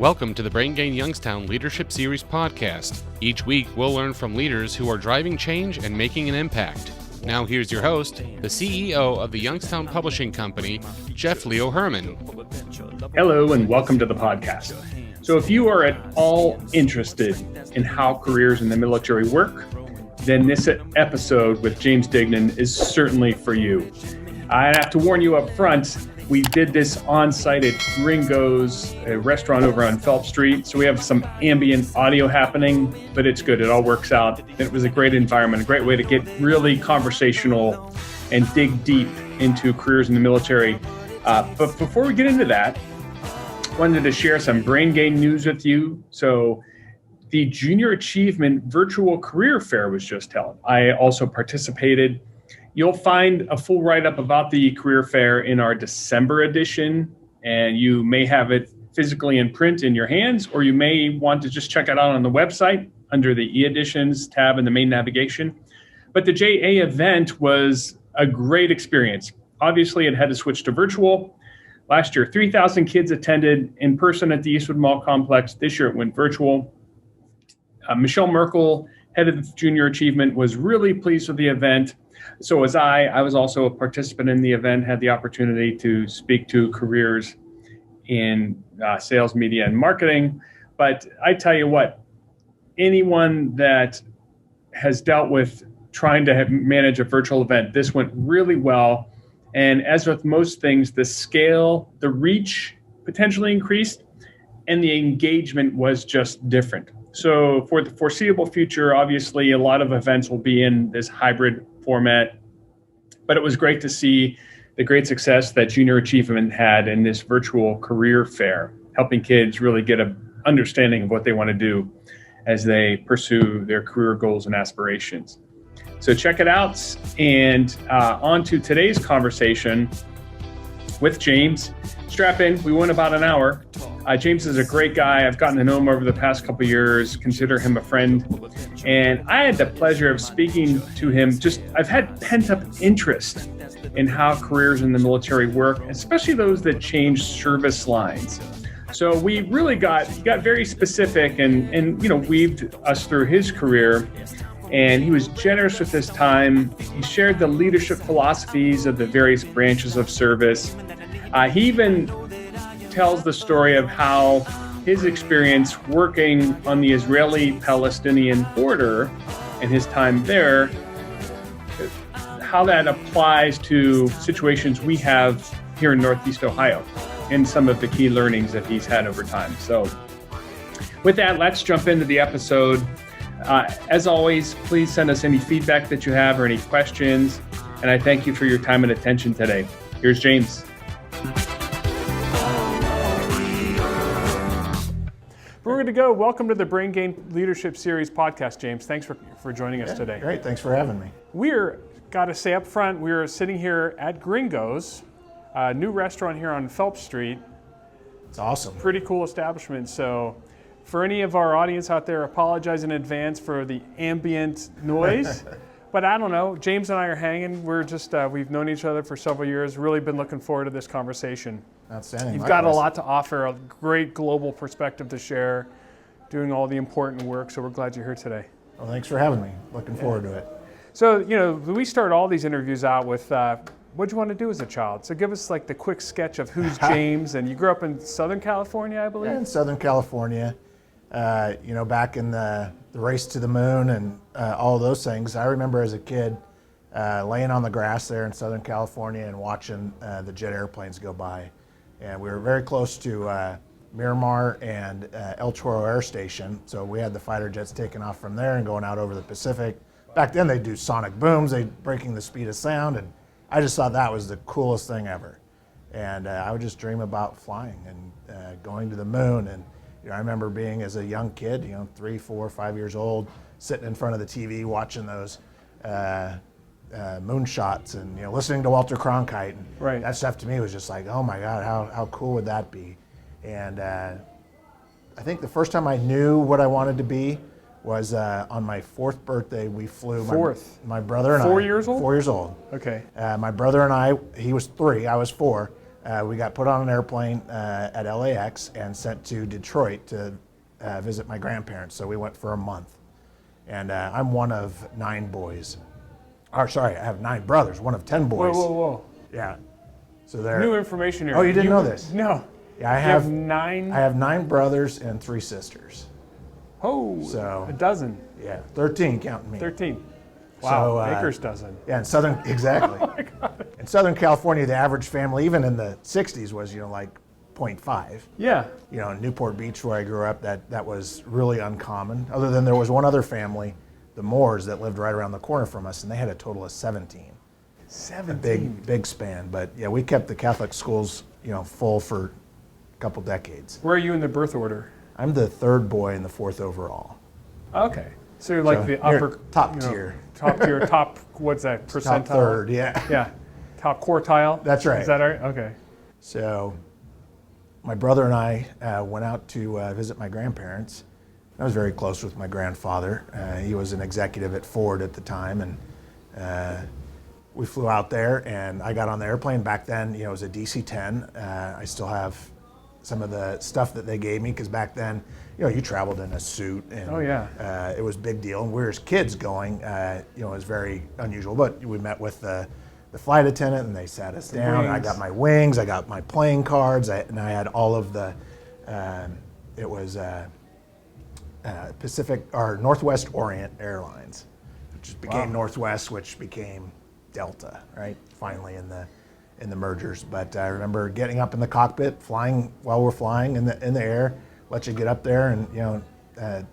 Welcome to the Brain Gain Youngstown Leadership Series podcast. Each week, we'll learn from leaders who are driving change and making an impact. Now here's your host, the CEO of the Youngstown Publishing Company, Jeff Leo Herrmann. Hello and welcome to the podcast. So if you are at all interested in how careers in the military work, then this episode with James Dignan is certainly for you. I have to warn you up front, we did this on-site at Gringo's, a restaurant over on Phelps Street. So we have some ambient audio happening, but it's good. It all works out. It was a great environment, a great way to get really conversational and dig deep into careers in the military. But before we get into that, I wanted to share some Brain Gain news with you. So the Junior Achievement Virtual Career Fair was just held. I also participated. You'll find a full write-up about the career fair in our December edition, and you may have it physically in print in your hands, or you may want to just check it out on the website under the e-editions tab in the main navigation. But the JA event was a great experience. Obviously, it had to switch to virtual. Last year, 3,000 kids attended in person at the Eastwood Mall complex. This year, it went virtual. Michelle Merkel, head of Junior Achievement, was really pleased with the event. So was I. I was also a participant in the event, had the opportunity to speak to careers in sales, media, and marketing. But I tell you what, anyone that has dealt with trying to manage a virtual event, this went really well. And as with most things, the scale, the reach potentially increased, and the engagement was just different. So for the foreseeable future, obviously, a lot of events will be in this hybrid format, but it was great to see the great success that Junior Achievement had in this virtual career fair, helping kids really get an understanding of what they want to do as they pursue their career goals and aspirations. So check it out, and on to today's conversation with James. Strap in, we went about an hour. James is a great guy. I've gotten to know him over the past couple of years, consider him a friend. And I had the pleasure of speaking to him. I've had pent-up interest in how careers in the military work, especially those that change service lines. So we really got very specific and weaved us through his career. And he was generous with his time. He shared the leadership philosophies of the various branches of service. He even tells the story of how his experience working on the Israeli-Palestinian border and his time there, how that applies to situations we have here in Northeast Ohio and some of the key learnings that he's had over time. So with that, let's jump into the episode. As always, please send us any feedback that you have or any questions. And I thank you for your time and attention today. Here's James. We're good to go. Welcome to the Brain Gain Leadership Series podcast, James. Thanks for joining us today. Great. Thanks for having me. Got to say up front, we're sitting here at Gringo's, a new restaurant here on Phelps Street. It's awesome. Pretty cool establishment. So for any of our audience out there, apologize in advance for the ambient noise. But I don't know, James and I are hanging. We've known each other for several years. Really been looking forward to this conversation. Outstanding. You've got a lot to offer, a great global perspective to share, doing all the important work. So we're glad you're here today. Well, thanks for having me. Looking forward to it. So, we start all these interviews out with, what'd you want to do as a child? So give us like the quick sketch of who's James. And you grew up in Southern California, I believe? Yeah, in Southern California. Back in the race to the moon and all those things. I remember as a kid laying on the grass there in Southern California and watching the jet airplanes go by. And we were very close to Miramar and El Toro Air Station. So we had the fighter jets taking off from there and going out over the Pacific. Back then they'd do sonic booms, breaking the speed of sound. And I just thought that was the coolest thing ever. And I would just dream about flying and going to the moon. And I remember being as a young kid, 3, 4, 5 years old, sitting in front of the TV watching those moonshots and listening to Walter Cronkite. And right. That stuff to me was just like, oh my God, how cool would that be? And I think the first time I knew what I wanted to be was on my 4th birthday. We flew. My brother and 4 I. years old? 4 years old. Okay. My brother and I, he was 3, I was 4. we got put on an airplane at LAX and sent to Detroit to visit my grandparents. So we went for a month. And I'm one of 9 boys. Or sorry, I have 9 brothers, one of 10 boys. Whoa. Yeah. So they're New information here. Oh, you didn't know this? No. Yeah, I You have 9? I have 9 brothers and 3 sisters. Oh, So- a dozen. Yeah, 13 counting me. 13. Wow, So, Baker's dozen. Yeah, exactly. Oh my God. In Southern California, the average family, even in the 60s, was, like 0.5. Yeah. In Newport Beach, where I grew up, that was really uncommon. Other than there was one other family, the Moores, that lived right around the corner from us, and they had a total of 17. 17. Big span. But yeah, we kept the Catholic schools, full for a couple decades. Where are you in the birth order? I'm the 3rd boy and the 4th overall. Okay. So you're like So the you're upper top tier. Top tier, what's that, percentile? Top 3rd, yeah. Yeah. Top quartile? That's right. Is that right? Okay. So my brother and I went out to visit my grandparents. I was very close with my grandfather. He was an executive at Ford at the time, and we flew out there, and I got on the airplane. Back then, it was a DC-10. I still have some of the stuff that they gave me, because back then, you traveled in a suit, and Oh, yeah. it was a big deal. And we were as kids going, it was very unusual. But we met with the flight attendant, and they sat us down. And I got my wings, I got my playing cards, and I had all of the. It was Pacific or Northwest Orient Airlines, which became Northwest, which became Delta, right? Finally in the mergers. But I remember getting up in the cockpit, flying while we're flying in the air. Let you get up there, and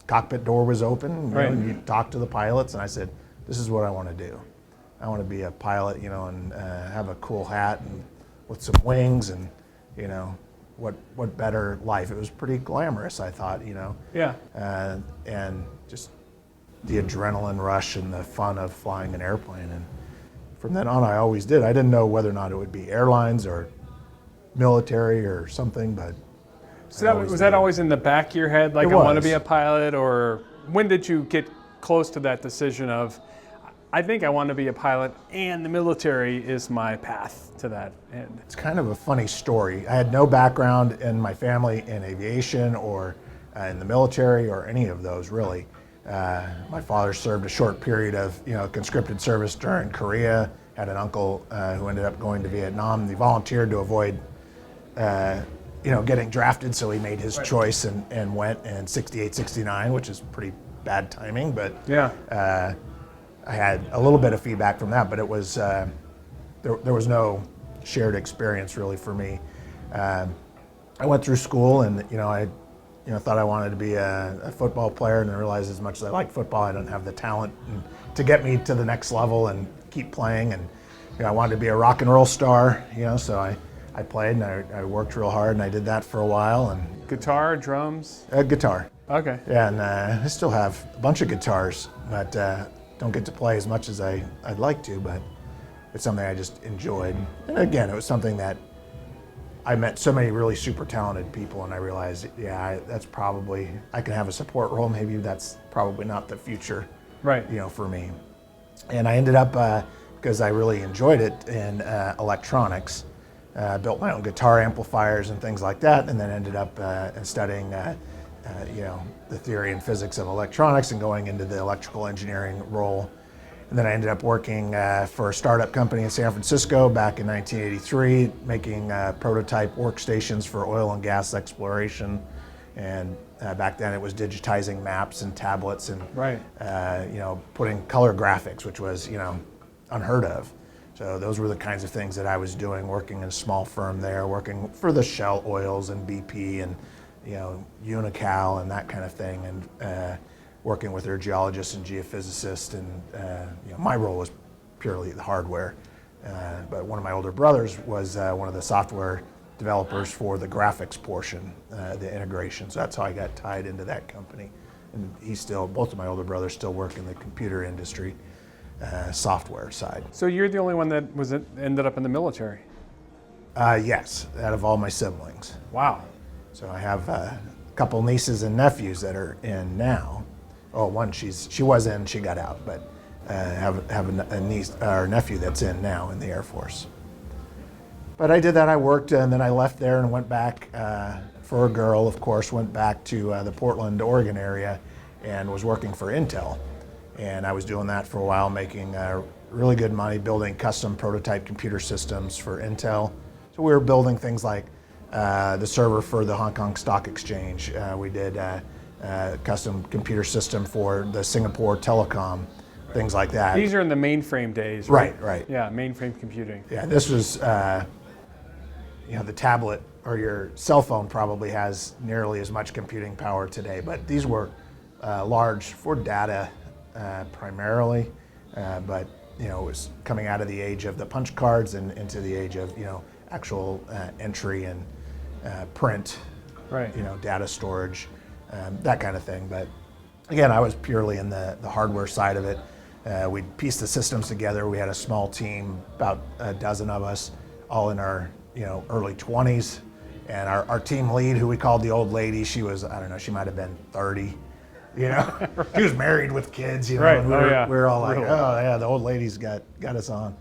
cockpit door was open. And you talk to the pilots, and I said, "This is what I want to do. I want to be a pilot, and have a cool hat and with some wings, and what better life?" It was pretty glamorous, I thought, Yeah. and just the adrenaline rush and the fun of flying an airplane. And from then on, I always did. I didn't know whether or not it would be airlines or military or something, but So was that always in the back of your head, like It I want to was. be a pilot, or when did you get close to that decision of, I think I want to be a pilot, and the military is my path to that end? It's kind of a funny story. I had no background in my family in aviation or in the military or any of those, really. My father served a short period of conscripted service during Korea. Had an uncle who ended up going to Vietnam. He volunteered to avoid getting drafted, so he made his choice and went in 68, 69, which is pretty bad timing. But Yeah. I had a little bit of feedback from that, but it was there was no shared experience really for me. I went through school, and I thought I wanted to be a football player, and I realized as much as I like football, I don't have the talent to get me to the next level and keep playing. And I wanted to be a rock and roll star, so I played, and I worked real hard, and I did that for a while. And Guitar, drums? guitar. Okay. Yeah, and I still have a bunch of guitars, but don't get to play as much as I'd like to, but it's something I just enjoyed. And again, it was something that I met so many really super talented people, and I realized, that's probably, I can have a support role. Maybe that's probably not the future, Right. for me. And I ended up, because I really enjoyed it, in electronics. Built my own guitar amplifiers and things like that, and then ended up studying the theory and physics of electronics and going into the electrical engineering role. And then I ended up working for a startup company in San Francisco back in 1983, making prototype workstations for oil and gas exploration. And back then it was digitizing maps and tablets and Right. putting color graphics, which was unheard of. So those were the kinds of things that I was doing, working in a small firm there, working for the Shell Oils and BP and Unocal and that kind of thing, and working with their geologists and geophysicists. And my role was purely the hardware, but one of my older brothers was one of the software developers for the graphics portion, the integration. So that's how I got tied into that company. And both of my older brothers still work in the computer industry, software side. So you're the only one that ended up in the military? Yes, out of all my siblings. Wow. So I have a couple nieces and nephews that are in now. Oh, one she was in, she got out, but have a niece or nephew that's in now in the Air Force. But I did that. I worked, and then I left there and went back for a girl, of course, went back to the Portland, Oregon area and was working for Intel. And I was doing that for a while, making really good money building custom prototype computer systems for Intel. So we were building things like the server for the Hong Kong Stock Exchange. We did a custom computer system for the Singapore Telecom, things like that. These are in the mainframe days, right? Right. Yeah, mainframe computing. Yeah, this was, the tablet or your cell phone probably has nearly as much computing power today, but these were large for data primarily, but it was coming out of the age of the punch cards and into the age of actual entry and print, right? Data storage, that kind of thing. But again, I was purely in the hardware side of it. We'd piece the systems together. We had a small team, about a dozen of us, all in our early 20s, and our team lead, who we called the old lady, she was, I don't know, she might have been 30. Right. She was married with kids, right. And we were all like, oh yeah, the old lady's got us on.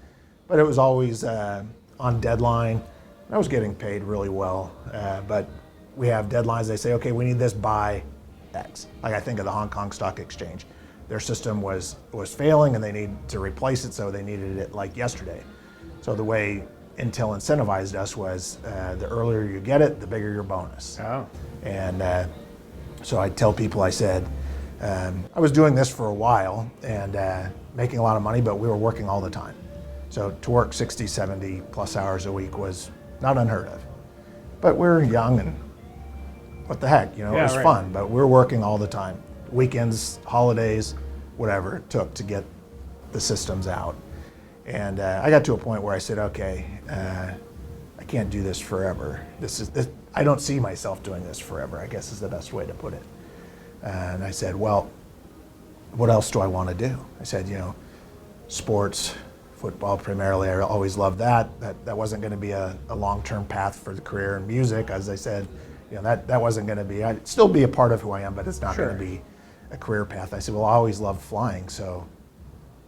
But it was always on deadline. I was getting paid really well, but we have deadlines. They say, okay, we need this by X. Like I think of the Hong Kong Stock Exchange. Their system was failing and they need to replace it, so they needed it like yesterday. So the way Intel incentivized us was the earlier you get it, the bigger your bonus. Oh. And so I tell people, I said, I was doing this for a while and making a lot of money, but we were working all the time. So to work 60, 70 plus hours a week was not unheard of. But we're young and what the heck, it was fun, but we're working all the time. Weekends, holidays, whatever it took to get the systems out. And I got to a point where I said, okay, I can't do this forever. I don't see myself doing this forever, I guess is the best way to put it. And I said, well, what else do I want to do? I said, sports, football primarily, I always loved that. That wasn't going to be a long-term path for the career in music. As I said, that wasn't going to be, I'd still be a part of who I am, but it's not going to be a career path. I said, well, I always loved flying, so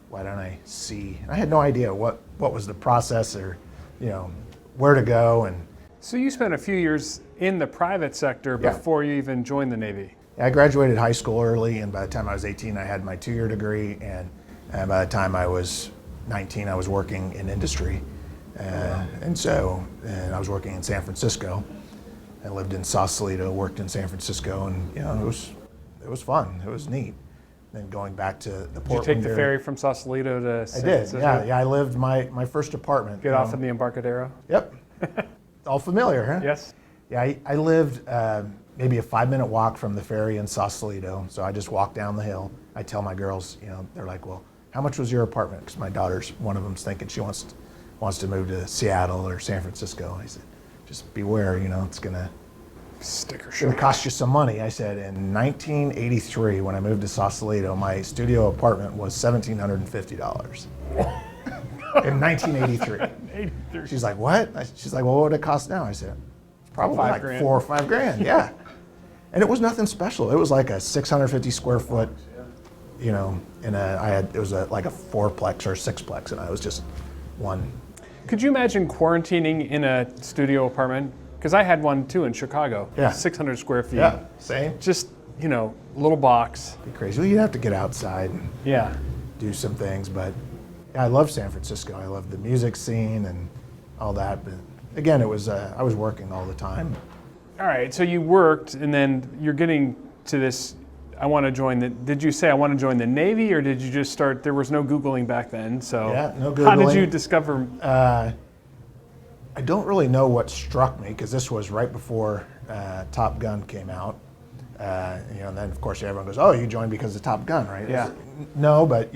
why don't I see? And I had no idea what was the process or, where to go. And so you spent a few years in the private sector before you even joined the Navy. I graduated high school early, and by the time I was 18, I had my 2-year degree, and by the time I was 19, I was working in industry. And I was working in San Francisco. I lived in Sausalito, worked in San Francisco, and it was fun. It was neat. Then going back to the Portland. Did you take the ferry from Sausalito to San Francisco? I did. Yeah. I lived my first apartment. Get off in the Embarcadero. Yep. All familiar, huh? Yes. Yeah, I lived maybe a 5-minute walk from the ferry in Sausalito, so I just walked down the hill. I tell my girls, they're like, well, how much was your apartment? Because my daughter's, one of them's thinking she wants to move to Seattle or San Francisco. I said, just beware, it's gonna cost you some money. I said, in 1983, when I moved to Sausalito, my studio apartment was $1,750. In 1983. She's like, what? She's like, well, what would it cost now? I said, it's probably like $4,000 or $5,000, yeah. And it was nothing special. It was like a 650 square foot, it was like a 4-plex or 6-plex, and I was just one. Could you imagine quarantining in a studio apartment? Because I had one too in Chicago. Yeah. 600 square feet. Yeah, same. Just, little box. Be crazy. Well, you'd have to get outside and do some things, but I love San Francisco. I love the music scene and all that. But again, it was I was working all the time. All right, so you worked, and then you're getting to this. Did you say I want to join the Navy, or did you just start? There was no Googling back then, so yeah, no Googling. How did you discover? I don't really know what struck me, because this was right before Top Gun came out. And then of course everyone goes, "Oh, you joined because of Top Gun, right?" Yeah. No, but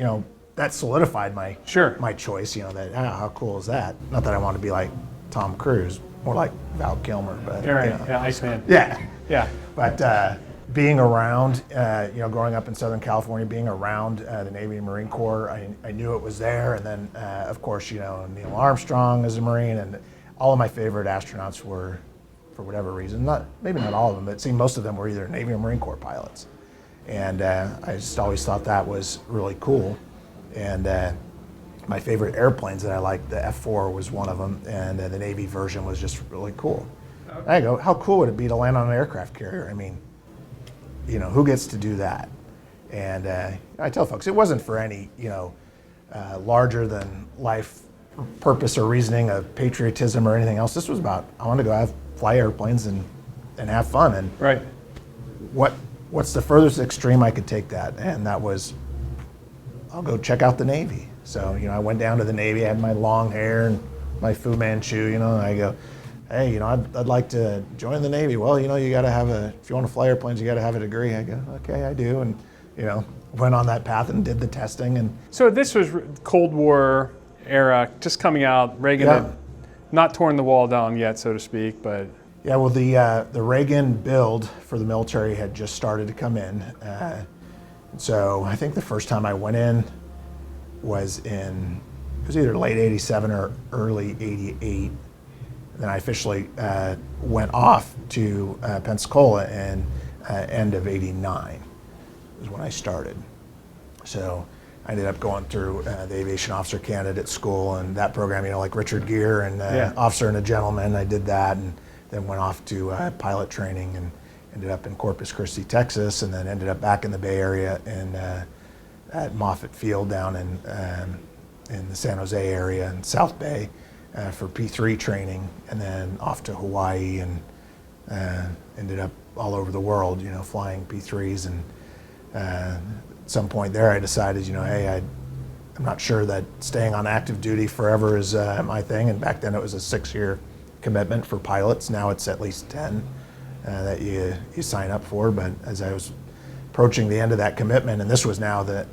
that solidified my my choice. How cool is that? Not that I want to be like Tom Cruise, more like Val Kilmer, but Iceman. Yeah. But being around, growing up in Southern California, being around the Navy and Marine Corps, I knew it was there. And then, of course, Neil Armstrong as a Marine, and all of my favorite astronauts were, for whatever reason, maybe not all of them, but it seemed most of them were either Navy or Marine Corps pilots. And I just always thought that was really cool. And my favorite airplanes that I liked, the F-4 was one of them, and the Navy version was just really cool. I go, how cool would it be to land on an aircraft carrier? I mean, who gets to do that? And I tell folks, it wasn't for any, larger than life purpose or reasoning of patriotism or anything else. This was about, I want to go fly airplanes and have fun. And right. What's the furthest extreme I could take that? And that was, I'll go check out the Navy. So, I went down to the Navy, I had my long hair and my Fu Manchu, and I go, hey, I'd like to join the Navy. Well, you got to have if you want to fly airplanes, you got to have a degree. I go, okay, I do. And, went on that path and did the testing. And so this was Cold War era, just coming out. Reagan had not torn the wall down yet, so to speak, but. Yeah, well, the Reagan build for the military had just started to come in. So I think the first time I went in was it was either late 87 or early 88. And then I officially went off to Pensacola in end of 89 is when I started. So I ended up going through the Aviation Officer Candidate School and that program, like Richard Gere and Officer and a Gentleman. I did that and then went off to pilot training and ended up in Corpus Christi, Texas, and then ended up back in the Bay Area at Moffett Field down in the San Jose area in South Bay for P3 training, and then off to Hawaii and ended up all over the world, flying P3s. And at some point there I decided, hey, I'm not sure that staying on active duty forever is my thing. And back then it was a 6-year commitment for pilots. Now it's at least 10 that you sign up for. But as I was approaching the end of that commitment, and this was now the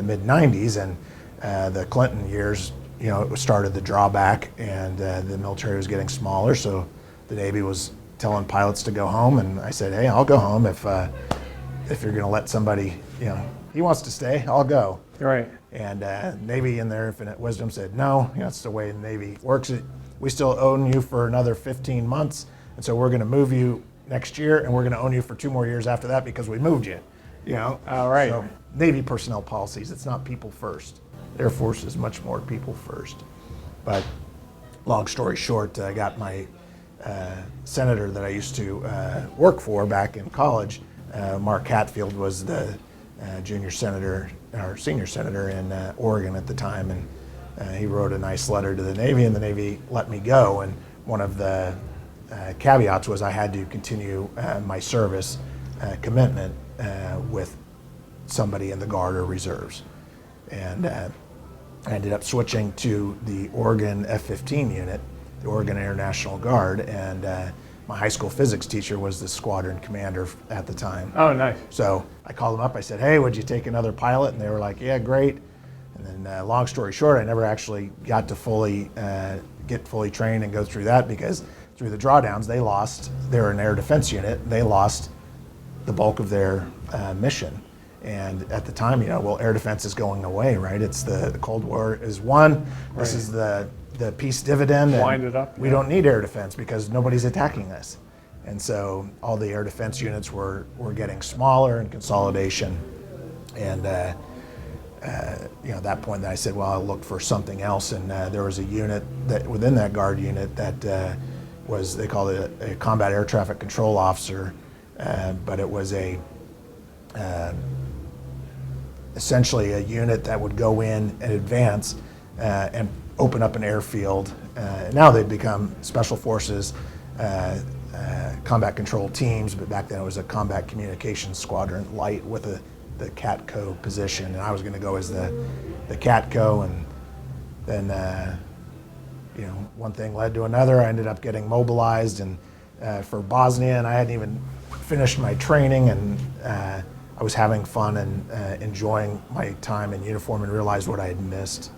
mid 90s and the Clinton years, it started the drawback and the military was getting smaller. So the Navy was telling pilots to go home, and I said, hey, I'll go home if you're going to let somebody, he wants to stay, I'll go. Right. And Navy in their infinite wisdom said, no, that's the way the Navy works. We still own you for another 15 months, and so we're going to move you next year, and we're going to own you for 2 more years after that because we moved you. All right. So Navy personnel policies, it's not people first. Air Force is much more people first. But long story short, I got my senator that I used to work for back in college. Mark Hatfield was the junior senator or senior senator in Oregon at the time, and he wrote a nice letter to the Navy, and the Navy let me go. And one of the caveats was I had to continue my service commitment with somebody in the Guard or Reserves. And I ended up switching to the Oregon F-15 unit, the Oregon Air National Guard, and my high school physics teacher was the squadron commander at the time. Oh, nice. So I called them up, I said, hey, would you take another pilot? And they were like, yeah, great. And then long story short, I never actually got to get fully trained and go through that because through the drawdowns, they were an air defense unit, they lost the bulk of their mission. And at the time, air defense is going away, right? It's the Cold War is won. Right. This is the peace dividend. Wind it up. We don't need air defense because nobody's attacking us. And so all the air defense units were getting smaller and consolidation. And at that point, I said, well, I'll look for something else. And there was a unit that within that Guard unit that they called it a combat air traffic control officer, but it was essentially a unit that would go in and advance and open up an airfield. Now they've become special forces, combat control teams, but back then it was a combat communications squadron light with the CATCO position, and I was going to go as the CATCO, and then one thing led to another. I ended up getting mobilized and for Bosnia, and I hadn't even finished my training, and I was having fun and enjoying my time in uniform, and realized what I had missed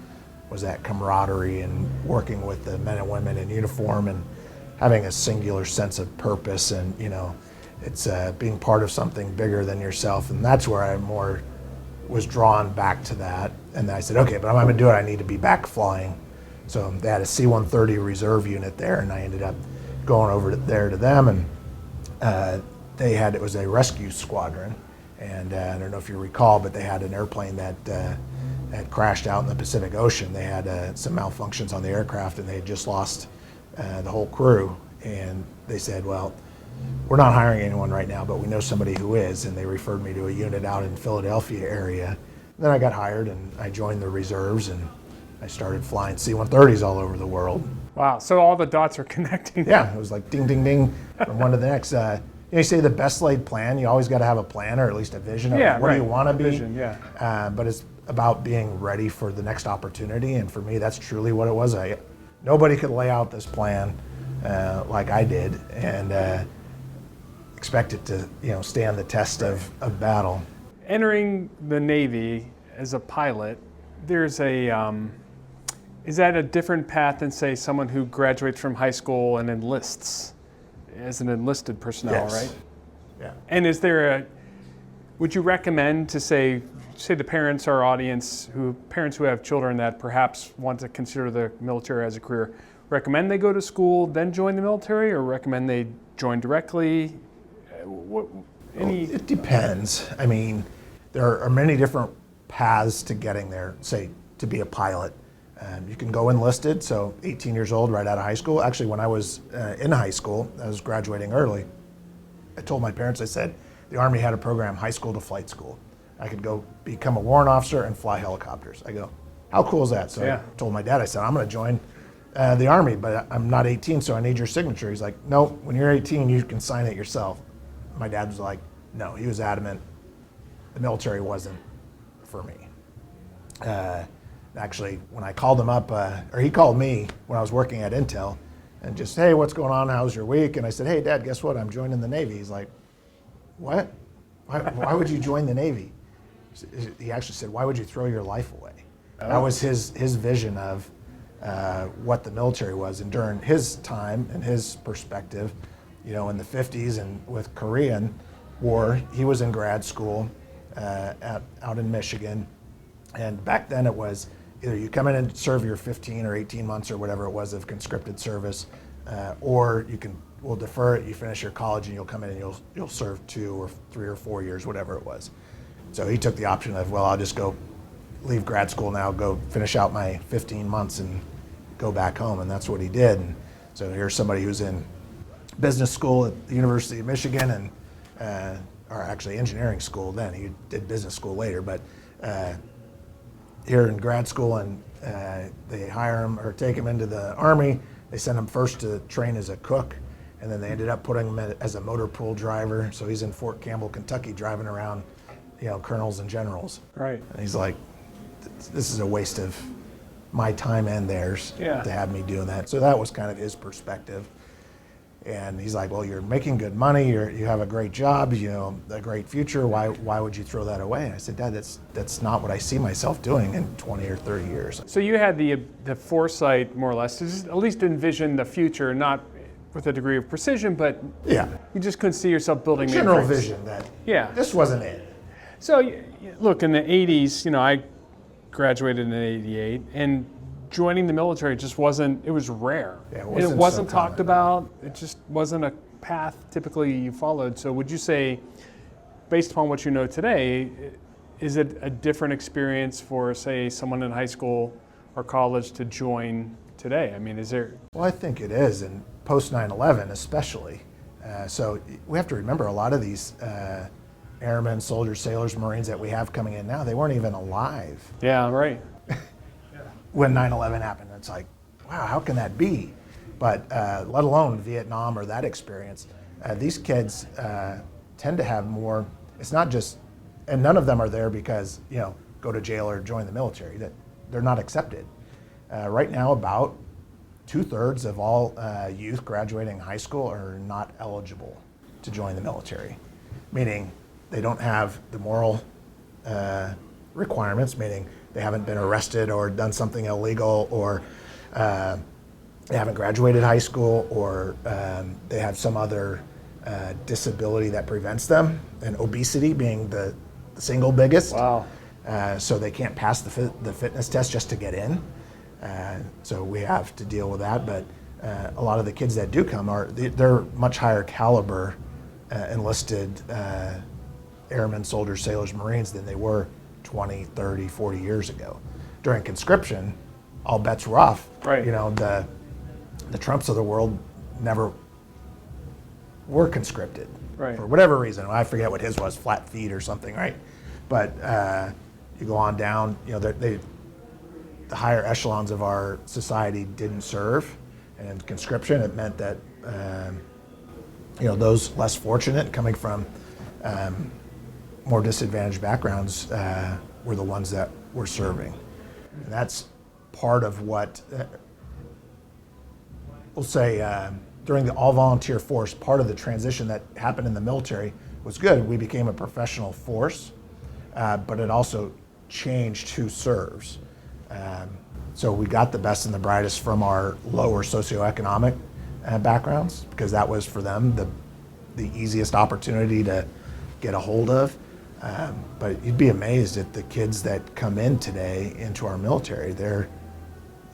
was that camaraderie and working with the men and women in uniform and having a singular sense of purpose, and it's being part of something bigger than yourself. And that's where I more was drawn back to that. And I said, okay, but I'm going to do it. I need to be back flying. So they had a C-130 reserve unit there, and I ended up going over there to them, and it was a rescue squadron. And I don't know if you recall, but they had an airplane that had crashed out in the Pacific Ocean. They had some malfunctions on the aircraft, and they had just lost the whole crew. And they said, well, we're not hiring anyone right now, but we know somebody who is, and they referred me to a unit out in Philadelphia area. And then I got hired, and I joined the reserves, and I started flying C-130s all over the world. Wow, so all the dots are connecting. Yeah, it was like ding, ding, ding from one to the next. You say the best laid plan, you always got to have a plan or at least a vision of what do you want to be. Vision, yeah. But it's about being ready for the next opportunity, and for me, that's truly what it was. Nobody could lay out this plan like I did and expect it to stand the test of battle. Entering the Navy as a pilot, there's is that a different path than, say, someone who graduates from high school and enlists as an enlisted personnel, Yes. right? Yeah. And would you recommend to say the parents, our audience, parents who have children that perhaps want to consider the military as a career, recommend they go to school, then join the military, or recommend they join directly? It depends. I mean, there are many different paths to getting there, say, to be a pilot. You can go enlisted, so 18 years old, right out of high school. Actually, when I was in high school, I was graduating early. I told my parents, I said, the Army had a program, high school to flight school. I could go become a warrant officer and fly helicopters. I go, how cool is that? So Yeah. I told my dad, I said, I'm going to join the Army, but I'm not 18, so I need your signature. He's like, no, when you're 18, you can sign it yourself. My dad was like, no, he was adamant. The military wasn't for me. Actually, when I called him up, or he called me when I was working at Intel, and just, hey, what's going on? How's your week? And I said, hey, Dad, guess what? I'm joining the Navy. He's like, what? Why would you join the Navy? He actually said, why would you throw your life away? That was his vision of what the military was. And during his time and his perspective, in the 50s and with Korean War, he was in grad school out in Michigan. And back then it was either you come in and serve your 15 or 18 months or whatever it was of conscripted service, or we'll defer it, you finish your college and you'll come in and you'll serve 2 or 3 or 4 years, whatever it was. So he took the option of, well, I'll just go leave grad school now, go finish out my 15 months and go back home, and that's what he did. And so here's somebody who's in business school at the University of Michigan, and or actually engineering school then. He did business school later, but here in grad school, and they hire him or take him into the Army. They send him first to train as a cook, and then they ended up putting him as a motor pool driver. So he's in Fort Campbell, Kentucky, driving around, colonels and generals. Right. And he's like, this is a waste of my time and theirs to have me doing that. So that was kind of his perspective. And he's like, well, you're making good money, you have a great job, a great future. Why would you throw that away? And I said, Dad, that's not what I see myself doing in 20 or 30 years. So you had the foresight, more or less, to at least envision the future, not with a degree of precision, but yeah, you just couldn't see yourself building general mainframes. vision that this wasn't it. So look, in the 80s, I graduated in '88, and joining the military just wasn't, it was rare. Yeah, it wasn't talked about. It just wasn't a path typically you followed. So would you say, based upon what you know today, is it a different experience for, say, someone in high school or college to join today? I mean, is there? Well, I think it is, and post 9/11 especially. So we have to remember a lot of these airmen, soldiers, sailors, Marines that we have coming in now, they weren't even alive Yeah, right. when 9/11 happened. It's like, wow, how can that be? But let alone Vietnam or that experience, these kids tend to have more, it's not just, and none of them are there because, go to jail or join the military. That they're not accepted. Right now, about 2/3 of all youth graduating high school are not eligible to join the military, meaning they don't have the moral requirements, meaning they haven't been arrested or done something illegal, or they haven't graduated high school, or they have some other disability that prevents them, and obesity being the single biggest. Wow. So they can't pass the fitness test just to get in. So we have to deal with that. But a lot of the kids that do come they're much higher caliber enlisted airmen, soldiers, sailors, Marines than they were 20, 30, 40 years ago. During conscription, all bets were off. Right. You know, the Trumps of the world never were conscripted. Right. For whatever reason. I forget what his was, flat feet or something, right? But you go on down, you know, the higher echelons of our society didn't serve. And in conscription, it meant that, you know, those less fortunate, coming from more disadvantaged backgrounds, were the ones that were serving. And that's part of what, we'll say, during the all-volunteer force, part of the transition that happened in the military was good. We became a professional force, but it also changed who serves. So we got the best and the brightest from our lower socioeconomic backgrounds, because that was for them the easiest opportunity to get a hold of. But you'd be amazed at the kids that come in today into our military.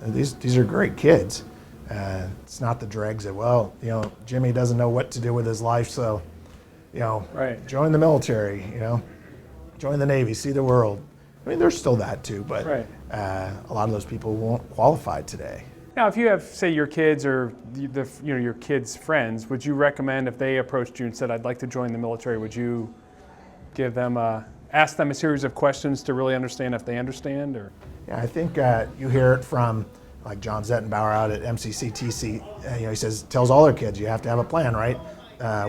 These are great kids. It's not the dregs that, well, you know, Jimmy doesn't know what to do with his life, so, you know, right. Join the military, you know, join the Navy, see the world. I mean, there's still that too, but right. A lot of those people won't qualify today. Now, if you have, say, your kids or your kids' friends, would you recommend, if they approached you and said, "I'd like to join the military," would you give them ask them a series of questions to really understand if they understand? Or yeah, I think you hear it from like John Zettenbauer out at MCCTC. You know, he says, tells all their kids, you have to have a plan, right?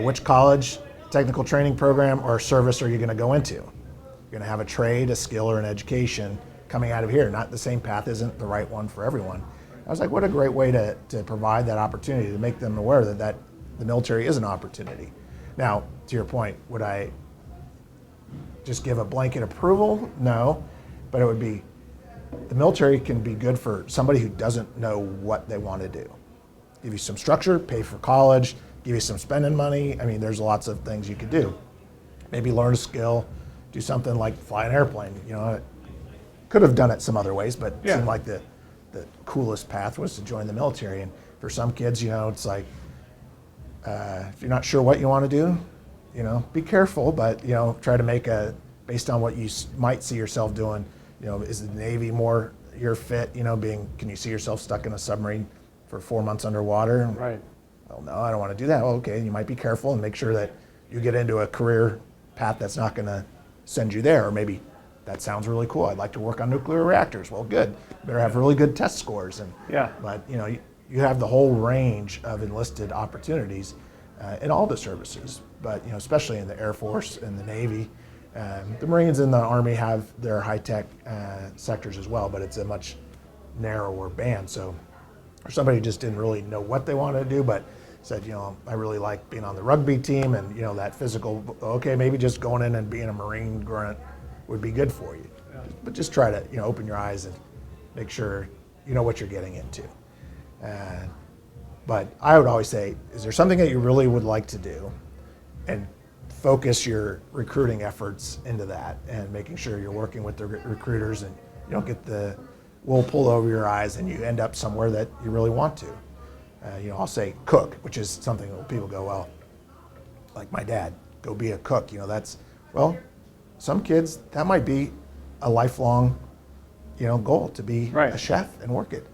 Which college, technical training program, or service are you going to go into? You're going to have a trade, a skill, or an education coming out of here. Not the same path isn't the right one for everyone. I was like, what a great way to provide that opportunity, to make them aware that the military is an opportunity. Now, to your point, would I just give a blanket approval? No, but it would be, the military can be good for somebody who doesn't know what they want to do. Give you some structure, pay for college, give you some spending money. I mean, there's lots of things you could do. Maybe learn a skill, do something like fly an airplane. You know, could have done it some other ways, but it seemed like the coolest path was to join the military. And for some kids, you know, it's like, if you're not sure what you want to do, you know, be careful, but, you know, try to make based on what you might see yourself doing, you know, is the Navy more your fit, you know, can you see yourself stuck in a submarine for 4 months underwater? right. Well, no, I don't want to do that. Well, okay, you might be careful and make sure that you get into a career path that's not going to send you there. Or maybe that sounds really cool. I'd like to work on nuclear reactors. Well, good. Better have really good test scores. But, you know, you have the whole range of enlisted opportunities in all the services, but, you know, especially in the Air Force and the Navy. The Marines and the Army have their high-tech sectors as well, but it's a much narrower band. So for somebody who just didn't really know what they wanted to do, but said, you know, I really like being on the rugby team and, you know, that physical, okay, maybe just going in and being a Marine grunt would be good for you. Yeah. But just try to, you know, open your eyes and make sure you know what you're getting into. But I would always say, is there something that you really would like to do? And focus your recruiting efforts into that, and making sure you're working with the recruiters and you don't get the wool pulled over your eyes and you end up somewhere that you really want to. You know, I'll say cook, which is something that people go, well, like my dad, go be a cook. You know, that's, well, some kids, that might be a lifelong, you know, goal, to be a chef and work it.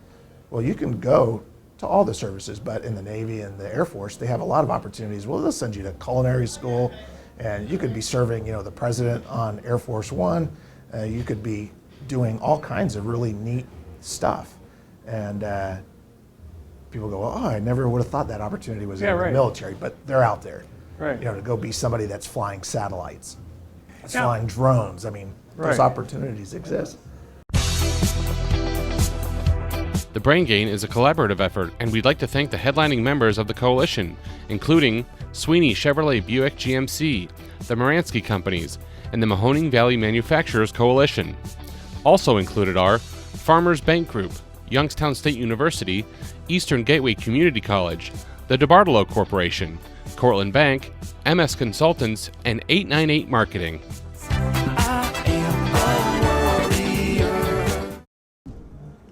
Well, you can go to all the services, but in the Navy and the Air Force, they have a lot of opportunities. Well, they'll send you to culinary school, and you could be serving, you know, the president on Air Force One. You could be doing all kinds of really neat stuff. And people go, oh, I never would have thought that opportunity was in the military, but they're out there. Right. You know, to go be somebody that's flying satellites, that's flying drones. I mean, those opportunities exist. The Brain Gain is a collaborative effort, and we'd like to thank the headlining members of the coalition, including Sweeney Chevrolet Buick GMC, the Moransky Companies, and the Mahoning Valley Manufacturers Coalition. Also included are Farmers Bank Group, Youngstown State University, Eastern Gateway Community College, the DeBartolo Corporation, Cortland Bank, MS Consultants, and 898 Marketing.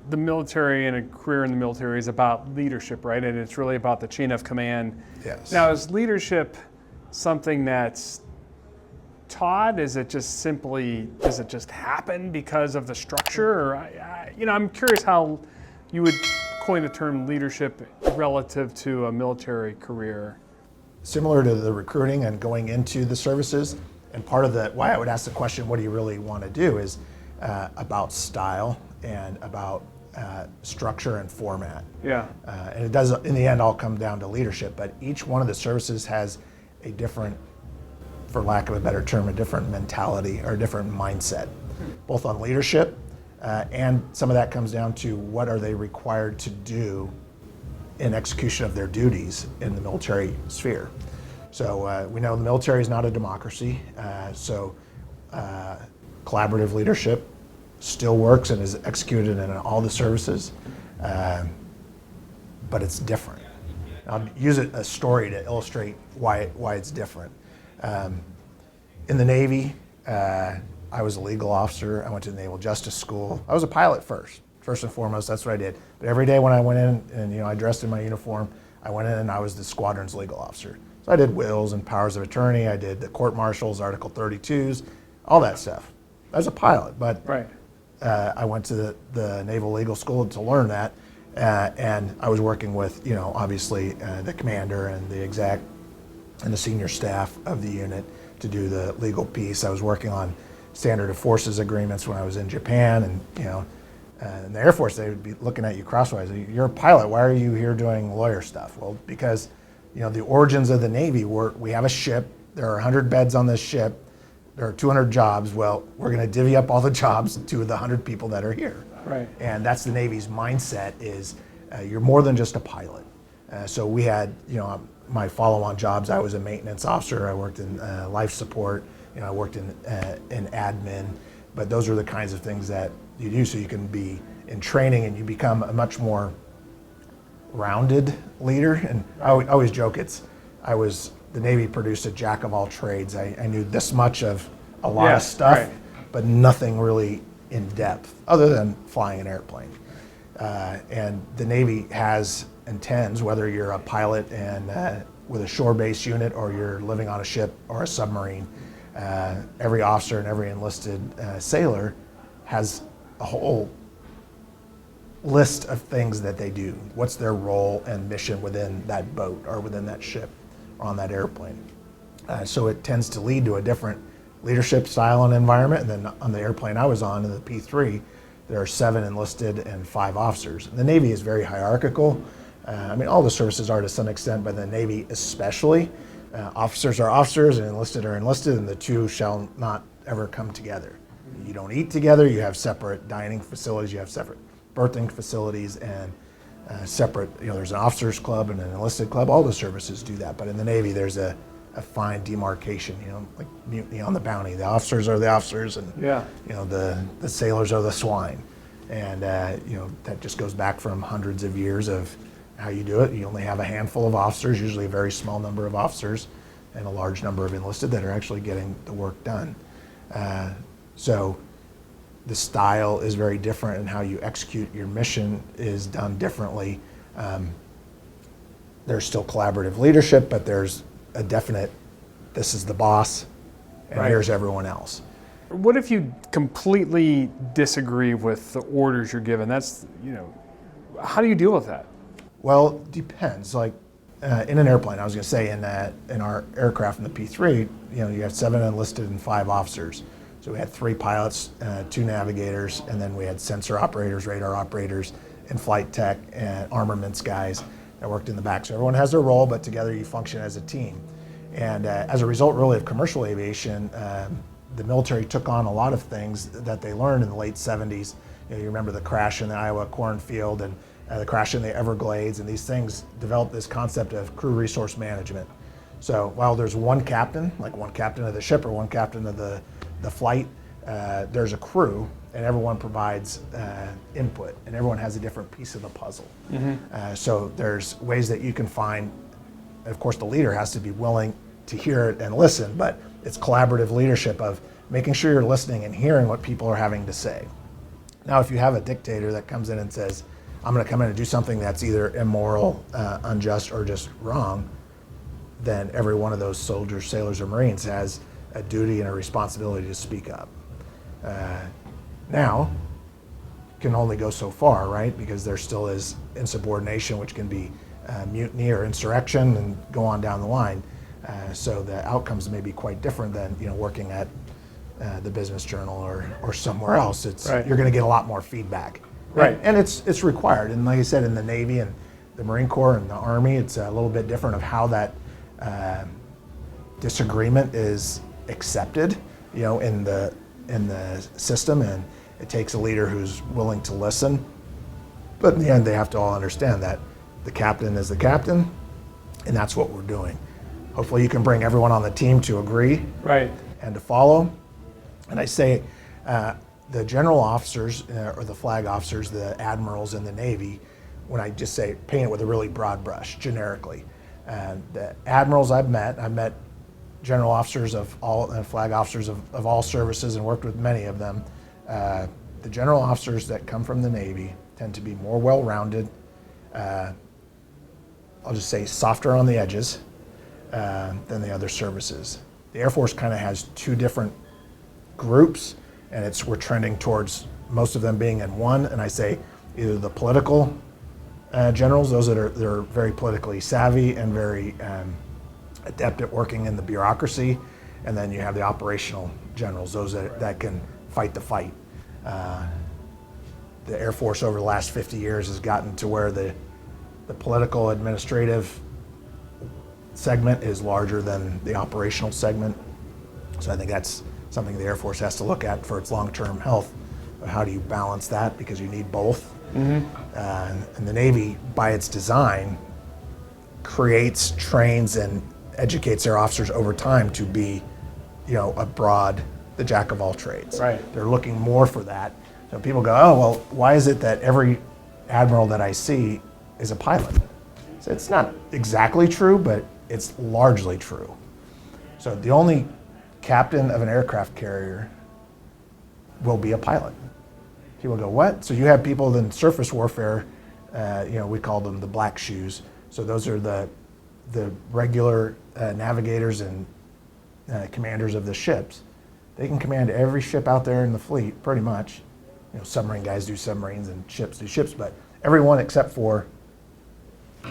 The military and a career in the military is about leadership, right? And it's really about the chain of command. Yes. Now, is leadership something that's taught? Is it just simply, does it just happen because of the structure? Or I'm curious how you would coin the term leadership relative to a military career. Similar to the recruiting and going into the services, and part of why I would ask the question, what do you really want to do, is about style and about structure and format. Yeah. And it does, in the end, all come down to leadership, but each one of the services has a different, for lack of a better term, a different mentality or a different mindset, both on leadership, and some of that comes down to what are they required to do in execution of their duties in the military sphere. So we know the military is not a democracy, so collaborative leadership still works and is executed in all the services, but it's different. I'll use a story to illustrate why it's different. In the Navy, I was a legal officer. I went to the Naval Justice School. I was a pilot first and foremost. That's what I did. But every day when I went in and I dressed in my uniform, I went in and I was the squadron's legal officer. So I did wills and powers of attorney. I did the court martials, Article 32s, all that stuff. I was a pilot, but right. I went to the Naval Legal School to learn that, and I was working with, obviously the commander and the exec and the senior staff of the unit to do the legal piece. I was working on standard of forces agreements when I was in Japan, and in the Air Force, they would be looking at you crosswise. You're a pilot. Why are you here doing lawyer stuff? Well, because the origins of the Navy were, we have a ship. There are 100 beds on this ship. There are 200 jobs. Well, we're going to divvy up all the jobs to the 100 people that are here. Right. And that's the Navy's mindset, is you're more than just a pilot. So we had, my follow-on jobs. I was a maintenance officer. I worked in life support. I worked in admin. But those are the kinds of things that you do, so you can be in training and you become a much more rounded leader. And I always joke, the Navy produced a jack of all trades. I knew this much of a lot of stuff, right. but nothing really in depth other than flying an airplane. And the Navy intends, whether you're a pilot and with a shore-based unit or you're living on a ship or a submarine, every officer and every enlisted sailor has a whole list of things that they do. What's their role and mission within that boat or within that ship or on that airplane? So it tends to lead to a different leadership style and environment. And then on the airplane I was on, in the P3, there are 7 enlisted and 5 officers. And the Navy is very hierarchical. All the services are to some extent, but the Navy especially. Officers are officers and enlisted are enlisted, and the two shall not ever come together. You don't eat together. You have separate dining facilities. You have separate berthing facilities and separate, there's an officers club and an enlisted club. All the services do that. But in the Navy, there's a fine demarcation, like Mutiny on the Bounty. The officers are the officers, and the sailors are the swine. And that just goes back from hundreds of years of how you do it. You only have a handful of officers, usually a very small number of officers, and a large number of enlisted that are actually getting the work done. So the style is very different, and how you execute your mission is done differently. There's still collaborative leadership, but there's a definite, this is the boss, and here's everyone else. What if you completely disagree with the orders you're given? That's, how do you deal with that? Well, depends. Like in an airplane, I was going to say in our aircraft in the P3, you have 7 enlisted and 5 officers. So we had 3 pilots, 2 navigators, and then we had sensor operators, radar operators, and flight tech and armaments guys that worked in the back. So everyone has their role, but together you function as a team. And as a result, really, of commercial aviation, the military took on a lot of things that they learned in the late 70s. You remember the crash in the Iowa cornfield and the crash in the Everglades, and these things developed this concept of crew resource management. So while there's one captain, like one captain of the ship or one captain of the flight, there's a crew, and everyone provides input, and everyone has a different piece of the puzzle. Mm-hmm. So there's ways that you can find, of course the leader has to be willing to hear it and listen, but it's collaborative leadership of making sure you're listening and hearing what people are having to say. Now, if you have a dictator that comes in and says, I'm going to come in and do something that's either immoral, unjust, or just wrong, then every one of those soldiers, sailors, or Marines has a duty and a responsibility to speak up. Now, can only go so far, right? Because there still is insubordination, which can be mutiny or insurrection, and go on down the line. So the outcomes may be quite different than working at the Business Journal or somewhere else. You're going to get a lot more feedback, right? And it's required. And like I said, in the Navy and the Marine Corps and the Army, it's a little bit different of how that disagreement is accepted, in the system, and it takes a leader who's willing to listen. But in the end, they have to all understand that the captain is the captain, and that's what we're doing. Hopefully you can bring everyone on the team to agree, right, and to follow. And I say the general officers or the flag officers, the admirals in the Navy, when I just say paint it with a really broad brush, generically. The admirals I've met general officers of all, flag officers of all services, and worked with many of them. The general officers that come from the Navy tend to be more well-rounded, I'll just say softer on the edges than the other services. The Air Force kind of has two different groups, and we're trending towards most of them being in one, and I say either the political generals, those that are very politically savvy and very adept at working in the bureaucracy, and then you have the operational generals, those that can fight the fight. The Air Force over the last 50 years has gotten to where the political administrative segment is larger than the operational segment. So I think that's something the Air Force has to look at for its long-term health. How do you balance that? Because you need both. Mm-hmm. And the Navy, by its design, creates, trains, and educates their officers over time to be, the jack of all trades. Right. They're looking more for that. So people go, oh, well, why is it that every admiral that I see is a pilot? So it's not exactly true, but it's largely true. So the only captain of an aircraft carrier will be a pilot. People go, what? So you have people in surface warfare, we call them the black shoes. So those are the regular navigators and commanders of the ships. They can command every ship out there in the fleet, pretty much. Submarine guys do submarines and ships do ships, but everyone except for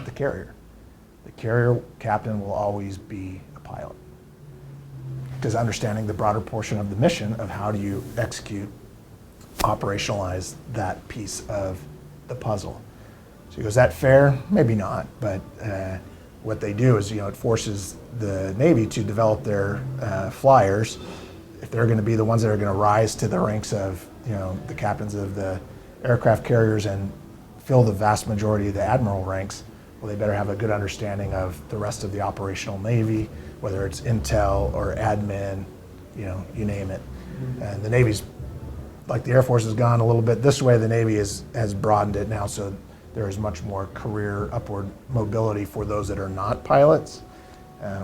the carrier. The carrier captain will always be a pilot. Because understanding the broader portion of the mission of how do you execute, operationalize that piece of the puzzle. So he goes, is that fair? Maybe not, but what they do is, it forces the Navy to develop their flyers, if they're going to be the ones that are going to rise to the ranks of, the captains of the aircraft carriers and fill the vast majority of the admiral ranks. Well, they better have a good understanding of the rest of the operational Navy, whether it's intel or admin, you name it. Mm-hmm. And the Navy's, like the Air Force has gone a little bit this way, the Navy has broadened it now, so there is much more career upward mobility for those that are not pilots,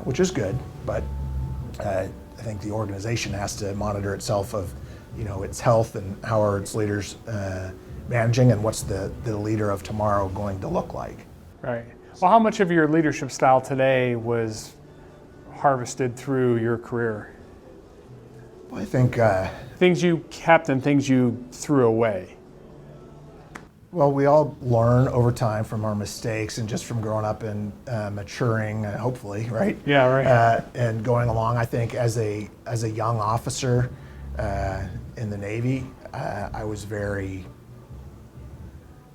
which is good, but I think the organization has to monitor itself of, its health and how are its leaders managing, and what's the leader of tomorrow going to look like. Right. Well, how much of your leadership style today was harvested through your career? Well, I think things you kept and things you threw away. Well, we all learn over time from our mistakes and just from growing up and maturing, hopefully, right? Yeah, right. And going along, I think as a young officer in the Navy, I was very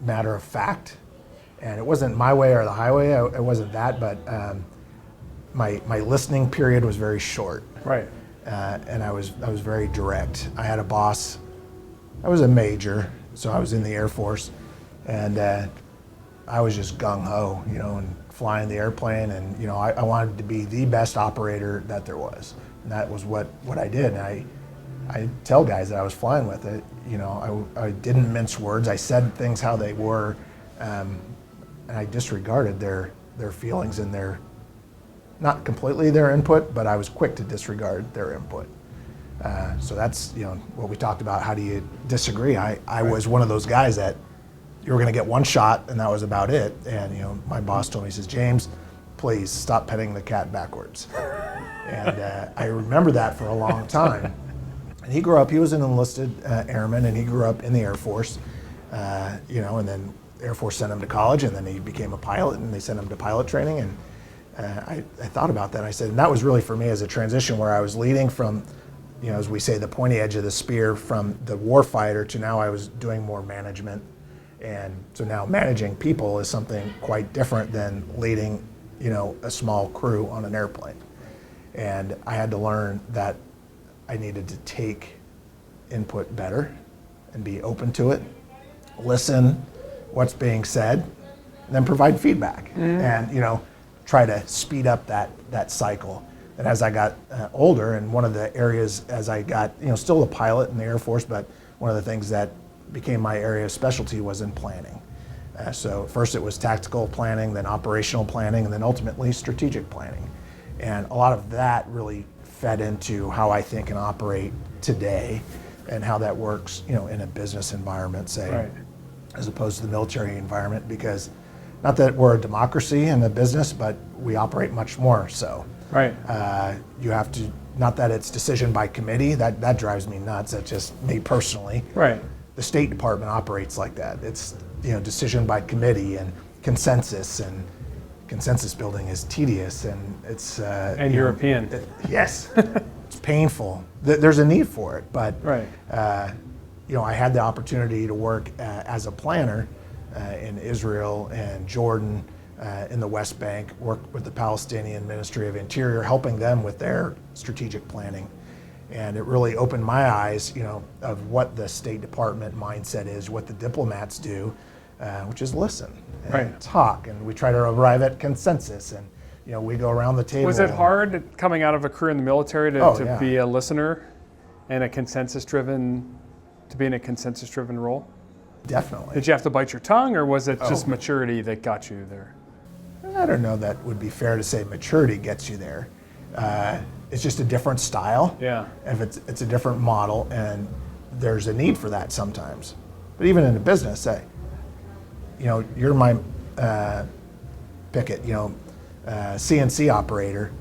matter of fact, and it wasn't my way or the highway. It wasn't that, but my listening period was very short. Right. And I was very direct. I had a boss. I was a major, so I was in the Air Force, and I was just gung ho, and flying the airplane, and I wanted to be the best operator that there was, and that was what I did. And I tell guys that I was flying with it, I didn't mince words. I said things how they were, and I disregarded their feelings and their, not completely their input, but I was quick to disregard their input. So that's what we talked about. How do you disagree? I was one of those guys that you were going to get one shot and that was about it. And my boss told me, he says, James, please stop petting the cat backwards. And I remember that for a long time. And he was an enlisted airman, and he grew up in the Air Force, and then Air Force sent him to college, and then he became a pilot, and they sent him to pilot training. And I thought about that, and I said, and that was really for me as a transition where I was leading from, as we say, the pointy edge of the spear from the warfighter to now I was doing more management. And so now managing people is something quite different than leading, a small crew on an airplane. And I had to learn that I needed to take input better and be open to it, listen what's being said, and then provide feedback. And try to speed up that cycle. And as I got older, and one of the areas as I got, still a pilot in the Air Force, but one of the things that became my area of specialty was in planning. So first it was tactical planning, then operational planning, and then ultimately strategic planning. And a lot of that really fed into how I think and operate today, and how that works, in a business environment, say, Right. as opposed to the military environment, because not that we're a democracy in a business, but we operate much more so. Right. You have to, not that it's decision by committee, that drives me nuts, that's just me personally. Right. The State Department operates like that. It's, decision by committee and consensus building is tedious, and it's... And European. Yes, it's painful. There's a need for it, but Right. I had the opportunity to work as a planner in Israel and Jordan, in the West Bank, worked with the Palestinian Ministry of Interior, helping them with their strategic planning. And it really opened my eyes, of what the State Department mindset is, what the diplomats do, which is listen and Right. talk, and we try to arrive at consensus, and we go around the table. Was it hard coming out of a career in the military to yeah. be a listener and to be in a consensus-driven role? Definitely. Did you have to bite your tongue, or was it just maturity that got you there? I don't know that would be fair to say maturity gets you there. It's just a different style. Yeah. If it's a different model, and there's a need for that sometimes. But even in a business, say, you're my picket, CNC operator.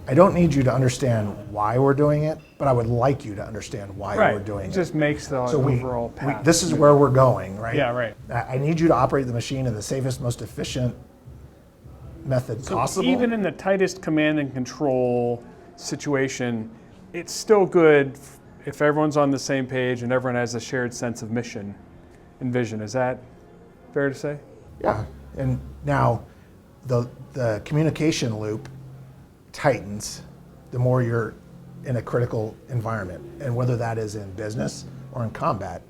I don't need you to understand why we're doing it, but I would like you to understand why we're doing it. It just makes the overall path. This is where we're going, right? Yeah, right. I need you to operate the machine in the safest, most efficient method possible. Even in the tightest command and control situation, it's still good if everyone's on the same page and everyone has a shared sense of mission and vision. Is that fair to say? Yeah, and now the communication loop tightens the more you're in a critical environment, and whether that is in business or in combat.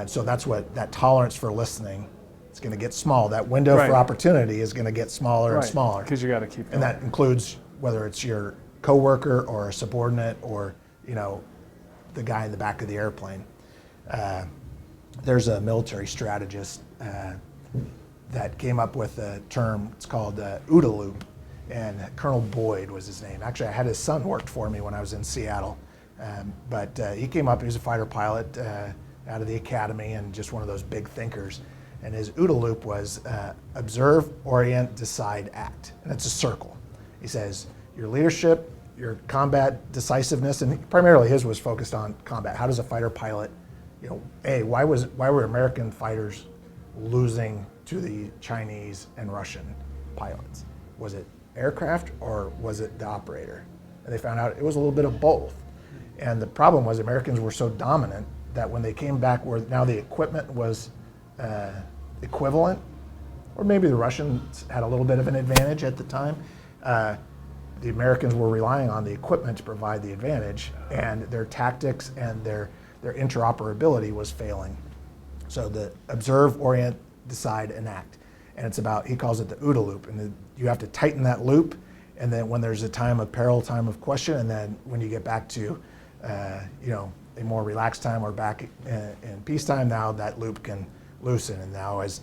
So that's what that tolerance for listening is going to get small. That window for opportunity is going to get smaller and smaller. Because you got to keep going. And that includes whether it's your coworker or a subordinate or the guy in the back of the airplane. There's a military strategist that came up with a term. It's called OODA loop. And Colonel Boyd was his name. Actually, I had his son worked for me when I was in Seattle. But he came up, he was a fighter pilot out of the academy, and just one of those big thinkers. And his OODA loop was observe, orient, decide, act. And it's a circle. He says your leadership, your combat decisiveness, and primarily his was focused on combat. How does a fighter pilot, why were American fighters losing to the Chinese and Russian pilots? Was it aircraft or was it the operator? And they found out it was a little bit of both. And the problem was Americans were so dominant that when they came back where now the equipment was equivalent, or maybe the Russians had a little bit of an advantage at the time, the Americans were relying on the equipment to provide the advantage, and their tactics and their interoperability was failing. So the observe, orient, decide, and act. And it's about, he calls it the OODA loop. And you have to tighten that loop, and then when there's a time of peril, time of question, and then when you get back to a more relaxed time or back in peacetime, now that loop can loosen. And now as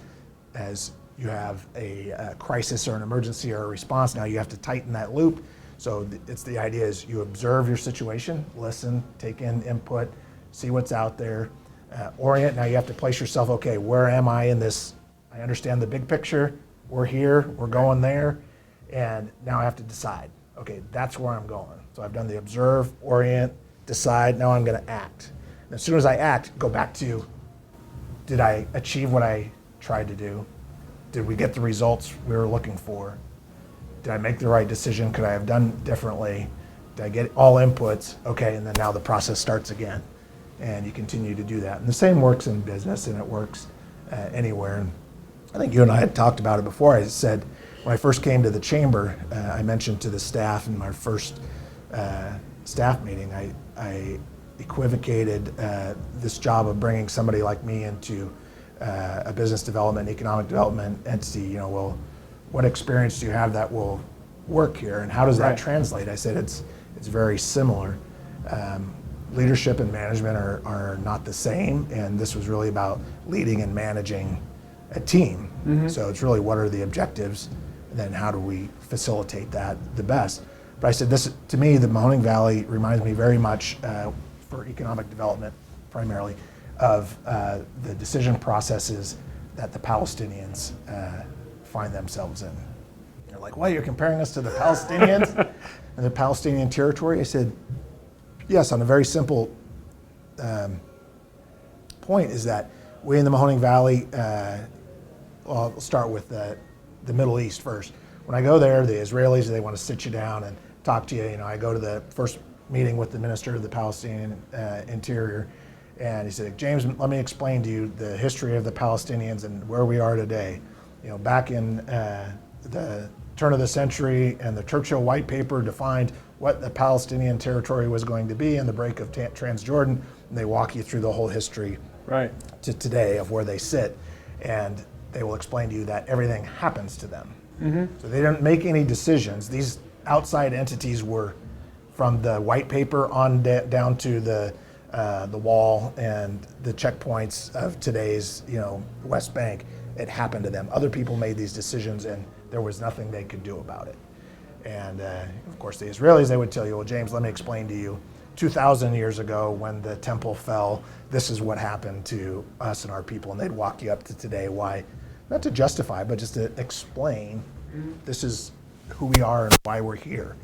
you have a crisis or an emergency or a response, now you have to tighten that loop. So it's the idea is you observe your situation, listen, take in input, see what's out there, orient. Now you have to place yourself, okay, where am I in this? I understand the big picture. We're here, we're going there. And now I have to decide, okay, that's where I'm going. So I've done the observe, orient, decide, now I'm going to act. And as soon as I act, go back to, did I achieve what I tried to do? Did we get the results we were looking for? Did I make the right decision? Could I have done differently? Did I get all inputs? Okay, and then now the process starts again. And you continue to do that. And the same works in business, and it works anywhere. And I think you and I had talked about it before. I said, when I first came to the chamber, I mentioned to the staff in my first staff meeting, I equivocated this job of bringing somebody like me into a business development, economic development entity. Well, what experience do you have that will work here, and how does that translate? I said it's very similar. Leadership and management are not the same, and this was really about leading and managing a team. So it's really, what are the objectives, and then how do we facilitate that the best? But I said, this, to me, the Mahoning Valley reminds me very much, for economic development primarily, of the decision processes that the Palestinians find themselves in. They're like, "What, you're comparing us to the Palestinians and the Palestinian territory?" I said, yes, on a very simple point, is that we in the Mahoning Valley, I'll start with the Middle East first. When I go there, the Israelis, they want to sit you down and talk to you. I go to the first meeting with the minister of the Palestinian Interior, and he said, "James, let me explain to you the history of the Palestinians and where we are today. Back in the turn of the century, and the Churchill White Paper defined what the Palestinian territory was going to be in the break of Transjordan," and they walk you through the whole history to today of where they sit, and they will explain to you that everything happens to them. So they didn't make any decisions. These outside entities were, from the white paper on down to the wall and the checkpoints of today's West Bank. It happened to them. Other people made these decisions, and there was nothing they could do about it. And of course, the Israelis, they would tell you, "Well, James, let me explain to you, 2,000 years ago when the temple fell, this is what happened to us and our people." And they'd walk you up to today, why, not to justify, but just to explain, this is who we are and why we're here.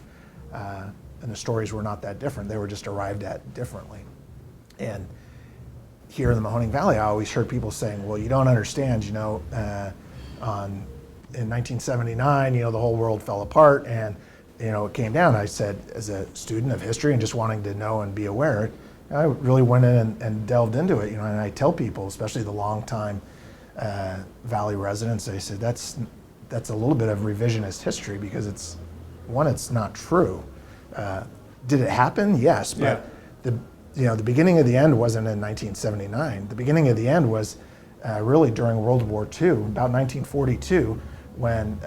And the stories were not that different. They were just arrived at differently. And here in the Mahoning Valley, I always heard people saying, "Well, you don't understand, in 1979, the whole world fell apart, and it came down." I said, as a student of history and just wanting to know and be aware, I really went in and delved into it. And I tell people, especially the longtime Valley residents, I said, that's a little bit of revisionist history, because it's not true. Did it happen? Yes, but the beginning of the end wasn't in 1979. The beginning of the end was really during World War II, about 1942, when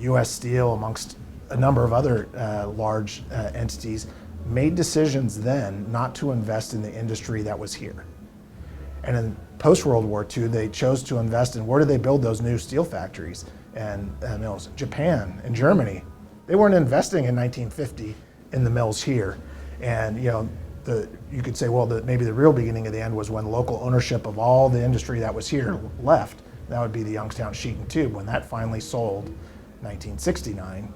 U.S. Steel, amongst a number of other large entities, made decisions then not to invest in the industry that was here. And in post-World War II, they chose to invest in, where did they build those new steel factories and mills? Japan and Germany. They weren't investing in 1950 in the mills here. And you could say, well, maybe the real beginning of the end was when local ownership of all the industry that was here left. That would be the Youngstown Sheet and Tube. When that finally sold, 1969,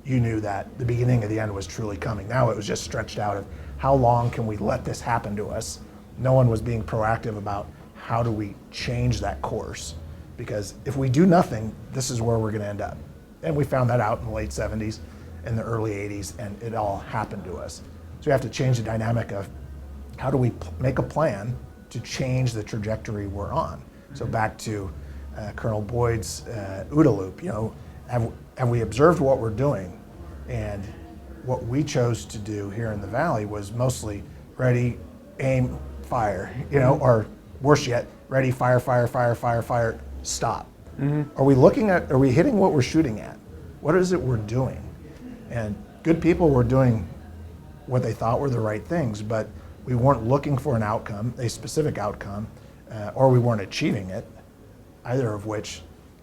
you knew that the beginning of the end was truly coming. Now it was just stretched out of, how long can we let this happen to us? No one was being proactive about, how do we change that course? Because if we do nothing, this is where we're going to end up. And we found that out in the late 70s and the early 80s, and it all happened to us. So we have to change the dynamic of, how do we make a plan to change the trajectory we're on? So back to Colonel Boyd's OODA loop, have we observed what we're doing? And what we chose to do here in the Valley was mostly ready, aim, fire, or worse yet, ready, fire, fire, fire, fire, fire, stop. Are we hitting what we're shooting at? What is it we're doing? And good people were doing what they thought were the right things, but we weren't looking for an outcome, a specific outcome, or we weren't achieving it, either of which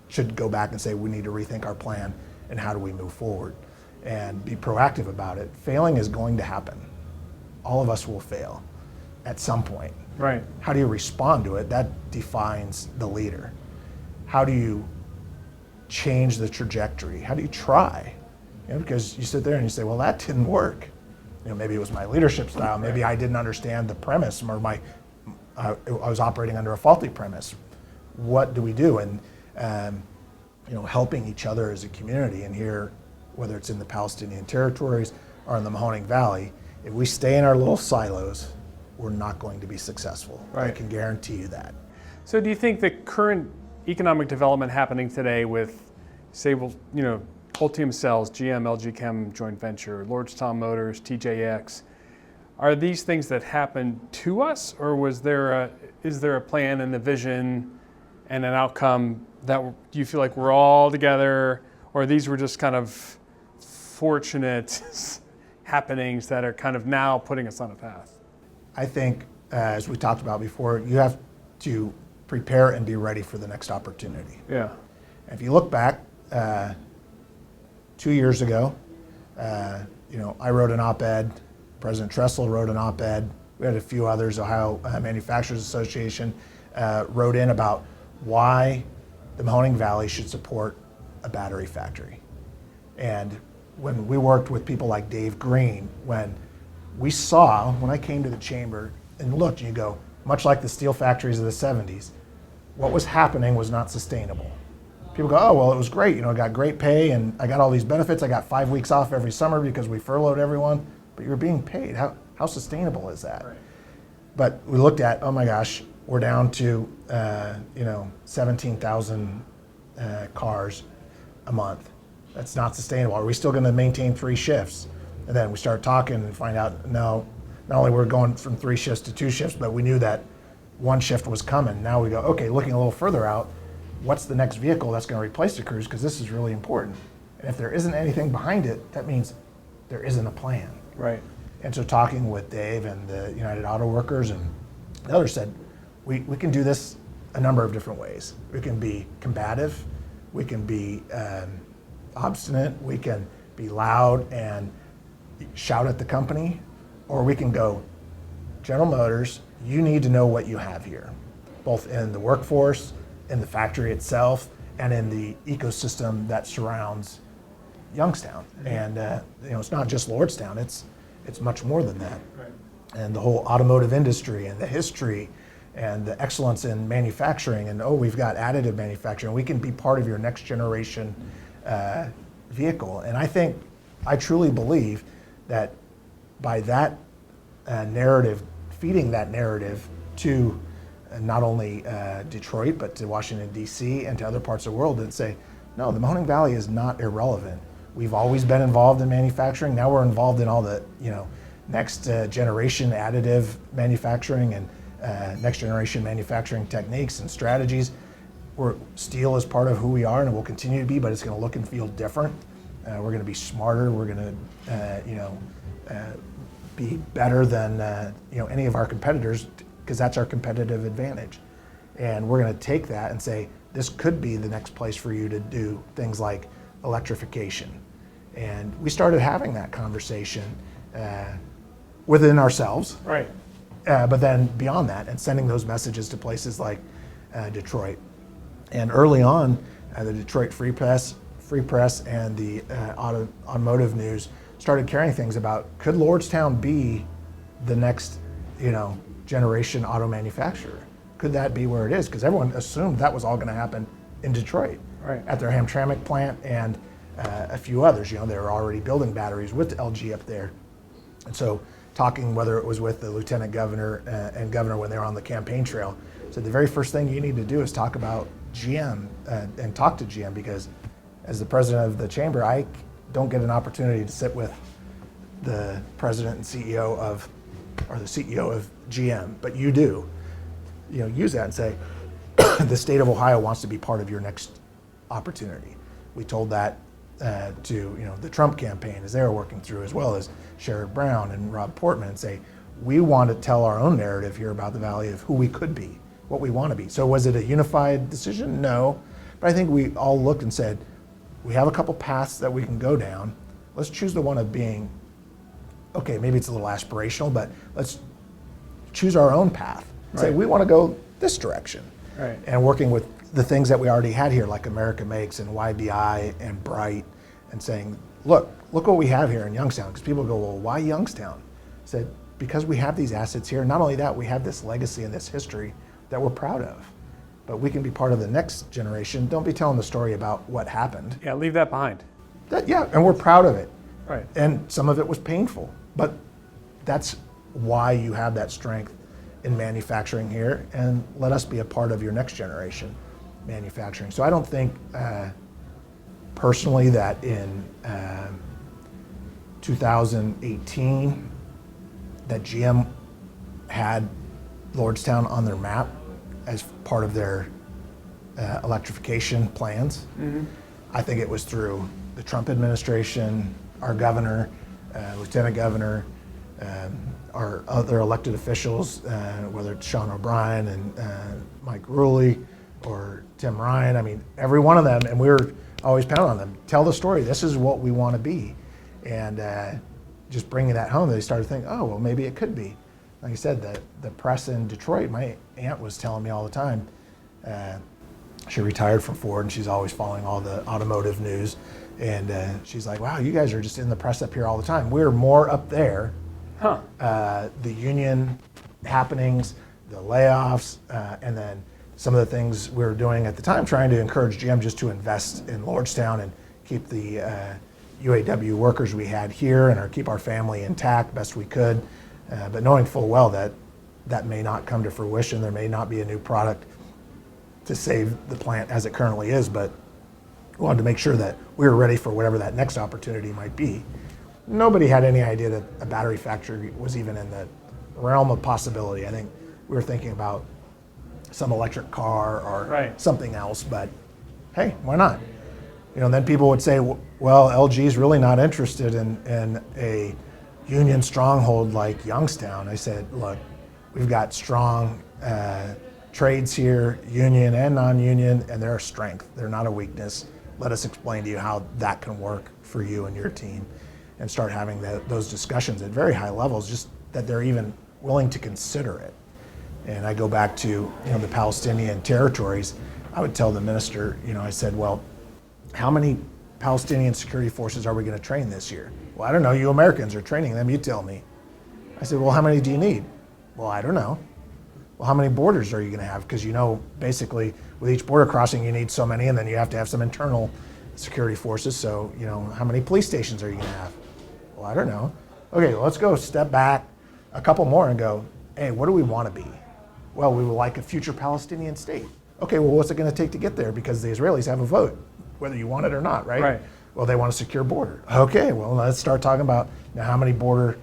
should go back and say, we need to rethink our plan and how do we move forward and be proactive about it. Failing is going to happen. All of us will fail at some point. Right. How do you respond to it? That defines the leader. How do you change the trajectory? How do you try? Because you sit there and you say, well, that didn't work. Maybe it was my leadership style. Maybe I didn't understand the premise, or I was operating under a faulty premise. What do we do? And helping each other as a community. And here, whether it's in the Palestinian territories or in the Mahoning Valley, if we stay in our little silos, we're not going to be successful. Right. I can guarantee you that. So do you think the current economic development happening today with, say, Ultium Cells, GM, LG Chem joint venture, Lordstown Motors, TJX, are these things that happen to us, or is there a plan and a vision and an outcome that do you feel like we're all together, or these were just kind of fortunate happenings that are kind of now putting us on a path? I think, as we talked about before, you have to prepare and be ready for the next opportunity. Yeah. And if you look back 2 years ago, I wrote an op-ed, President Tressel wrote an op-ed, we had a few others, Ohio Manufacturers Association wrote in about why the Mahoning Valley should support a battery factory. And when we worked with people like Dave Green, when I came to the chamber and looked, you go, much like the steel factories of the 70s, what was happening was not sustainable. People go, oh, well, it was great. I got great pay and I got all these benefits. I got 5 weeks off every summer because we furloughed everyone, but you're being paid. How sustainable is that? Right. But we looked at, oh my gosh, we're down to 17,000 cars a month. That's not sustainable. Are we still going to maintain 3 shifts? And then we start talking and find out, no, not only we're going from 3 shifts to 2 shifts, but we knew that 1 shift was coming. Now we go, okay, looking a little further out, what's the next vehicle that's going to replace the crews? Because this is really important. And if there isn't anything behind it, that means there isn't a plan. Right. And so talking with Dave and the United Auto Workers and the others said, we can do this a number of different ways. We can be combative, we can be obstinate, we can be loud and shout at the company, or we can go, General Motors, you need to know what you have here, both in the workforce, in the factory itself, and in the ecosystem that surrounds Youngstown. And it's not just Lordstown, it's much more than that. Right. And the whole automotive industry and the history and the excellence in manufacturing, and we've got additive manufacturing. We can be part of your next generation vehicle. And I truly believe that by that narrative, feeding that narrative to not only Detroit, but to Washington, D.C. and to other parts of the world that say, no, the Mahoning Valley is not irrelevant. We've always been involved in manufacturing. Now we're involved in all the next generation additive manufacturing and next generation manufacturing techniques and strategies. Steel is part of who we are and it will continue to be, but it's going to look and feel different. We're going to be smarter. We're going to be better than any of our competitors, because that's our competitive advantage. And we're going to take that and say, this could be the next place for you to do things like electrification. And we started having that conversation within ourselves. Right. But then beyond that, and sending those messages to places like Detroit. And early on, the Detroit Free Press and the Automotive News started carrying things about, could Lordstown be the next generation auto manufacturer? Could that be where it is? Because everyone assumed that was all going to happen in Detroit, right, at their Hamtramck plant and a few others. They were already building batteries with LG up there. And so talking, whether it was with the lieutenant governor and governor when they were on the campaign trail, said the very first thing you need to do is talk about GM and talk to GM, because as the president of the chamber, I don't get an opportunity to sit with the president and CEO of GM, but you do. Use that and say, the state of Ohio wants to be part of your next opportunity. We told that to the Trump campaign as they were working through, as well as Sherrod Brown and Rob Portman, and say, we want to tell our own narrative here about the Valley of who we could be, what we want to be. So was it a unified decision? No, but I think we all looked and said, we have a couple paths that we can go down. Let's choose the one of being, okay, maybe it's a little aspirational, but let's choose our own path. Right. Say, we want to go this direction. Right. And working with the things that we already had here, like America Makes and YBI and Bright, and saying, look what we have here in Youngstown. Because people go, well, why Youngstown? I said, because we have these assets here. Not only that, we have this legacy and this history that we're proud of. But we can be part of the next generation. Don't be telling the story about what happened. Yeah, leave that behind. And we're proud of it. Right. And some of it was painful, but that's why you have that strength in manufacturing here, and let us be a part of your next generation manufacturing. So I don't think personally that in 2018 that GM had Lordstown on their map as part of their electrification plans. Mm-hmm. I think it was through the Trump administration, our governor, lieutenant governor, our other elected officials, whether it's Sean O'Brien and Mike Ruley or Tim Ryan. I mean, every one of them, and we were always pounding on them, tell the story. This is what we want to be. And just bringing that home, they started thinking, oh, well, maybe it could be. Like I said, the press in Detroit, my aunt was telling me all the time, she retired from Ford and she's always following all the automotive news. And she's like, wow, you guys are just in the press up here all the time. We're more up there. Huh. The union happenings, the layoffs, and then some of the things we were doing at the time, trying to encourage GM just to invest in Lordstown and keep the UAW workers we had here and keep our family intact best we could. But knowing full well that that may not come to fruition, there may not be a new product to save the plant as it currently is, but we wanted to make sure that we were ready for whatever that next opportunity might be. Nobody had any idea that a battery factory was even in the realm of possibility. I think we were thinking about some electric car or something else, but hey, why not? You know, and then people would say, well, LG is really not interested in a union stronghold like Youngstown. I said, look, we've got strong trades here, union and non-union, and they're a strength. They're not a weakness. Let us explain to you how that can work for you and your team, and start having those discussions at very high levels, just that they're even willing to consider it. And I go back to the Palestinian territories. I would tell the minister, I said, well, how many Palestinian security forces are we going to train this year? Well, I don't know. You Americans are training them. You tell me. I said, well, how many do you need? Well, I don't know. Well, how many borders are you going to have? Because basically with each border crossing you need so many, and then you have to have some internal security forces. So, how many police stations are you going to have? Well, I don't know. Okay, well, let's go step back a couple more and go, hey, what do we want to be? Well, we would like a future Palestinian state. Okay, well, what's it going to take to get there? Because the Israelis have a vote, whether you want it or not, right? Right. Well, they want a secure border. Okay, well, let's start talking about now how many border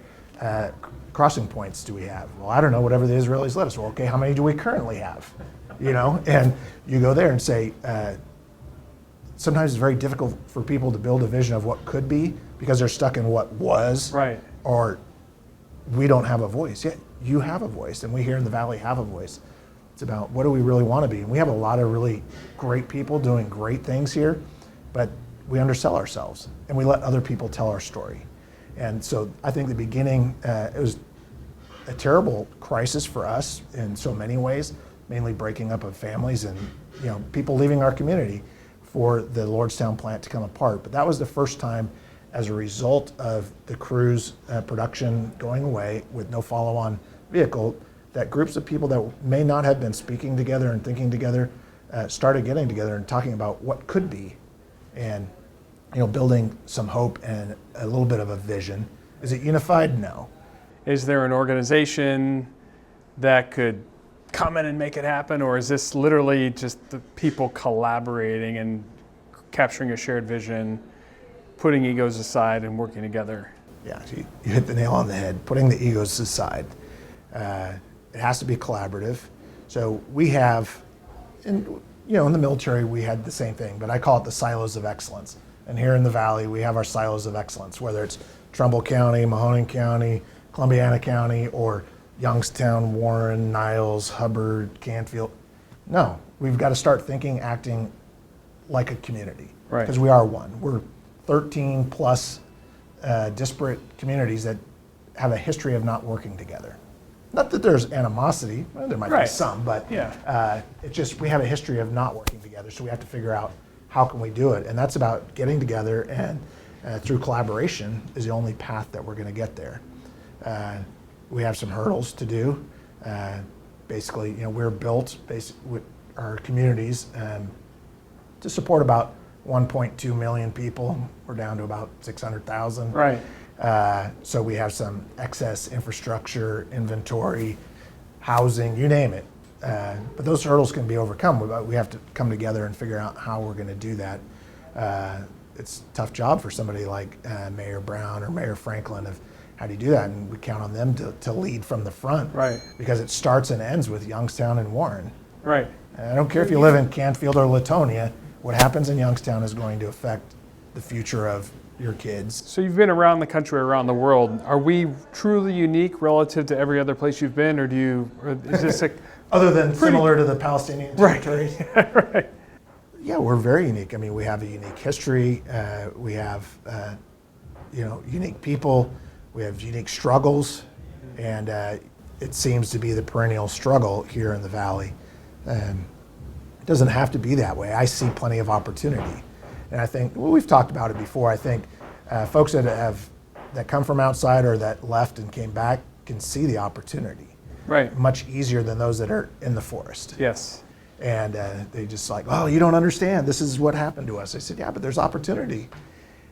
crossing points do we have? Well, I don't know, whatever the Israelis let us. Well, okay, how many do we currently have? And you go there and say, sometimes it's very difficult for people to build a vision of what could be because they're stuck in what was. Right. Or we don't have a voice. Yeah, you have a voice, and we here in the Valley have a voice. It's about what do we really want to be. And we have a lot of really great people doing great things here, but we undersell ourselves, and we let other people tell our story. And so I think the beginning, it was a terrible crisis for us in so many ways, mainly breaking up of families and people leaving our community for the Lordstown plant to come apart. But that was the first time, as a result of the Cruise production going away with no follow-on vehicle, that groups of people that may not have been speaking together and thinking together started getting together and talking about what could be, and building some hope and a little bit of a vision. Is it unified? No. Is there an organization that could come in and make it happen, or is this literally just the people collaborating and capturing a shared vision, putting egos aside and working together? Yeah, you hit the nail on the head, putting the egos aside. It has to be collaborative. So we have, in the military we had the same thing, but I call it the silos of excellence. And here in the Valley we have our silos of excellence, whether it's Trumbull County, Mahoning County, Columbiana County, or Youngstown, Warren, Niles, Hubbard, Canfield. No, we've got to start thinking, acting like a community. Right. Because we are one. We're 13 plus disparate communities that have a history of not working together. Not that there's animosity, well, there might be Right. some, but Yeah. it's just we have a history of not working together, so we have to figure out how can we do it, and that's about getting together, and through collaboration is the only path that we're going to get there. We have some hurdles to do. Basically, we're built with our communities to support about 1.2 million people. We're down to about 600,000. Right. So we have some excess infrastructure, inventory, housing, you name it. But those hurdles can be overcome. We have to come together and figure out how we're going to do that. It's a tough job for somebody like Mayor Brown or Mayor Franklin of how do you do that? And we count on them to lead from the front. Right. Because it starts and ends with Youngstown and Warren. Right. I don't care if you live in Canfield or Latonia, what happens in Youngstown is going to affect the future of your kids. So you've been around the country, around the world. Are we truly unique relative to every other place you've been, or is this a Other than similar to the Palestinian territories? right? Yeah, we're very unique. I mean, we have a unique history. We have, unique people. We have unique struggles, and it seems to be the perennial struggle here in the Valley. It doesn't have to be that way. I see plenty of opportunity, and I think we've talked about it before. I think folks that come from outside or that left and came back can see the opportunity. Right. Much easier than those that are in the forest. Yes. And they just like, oh, you don't understand. This is what happened to us. I said, yeah, but there's opportunity.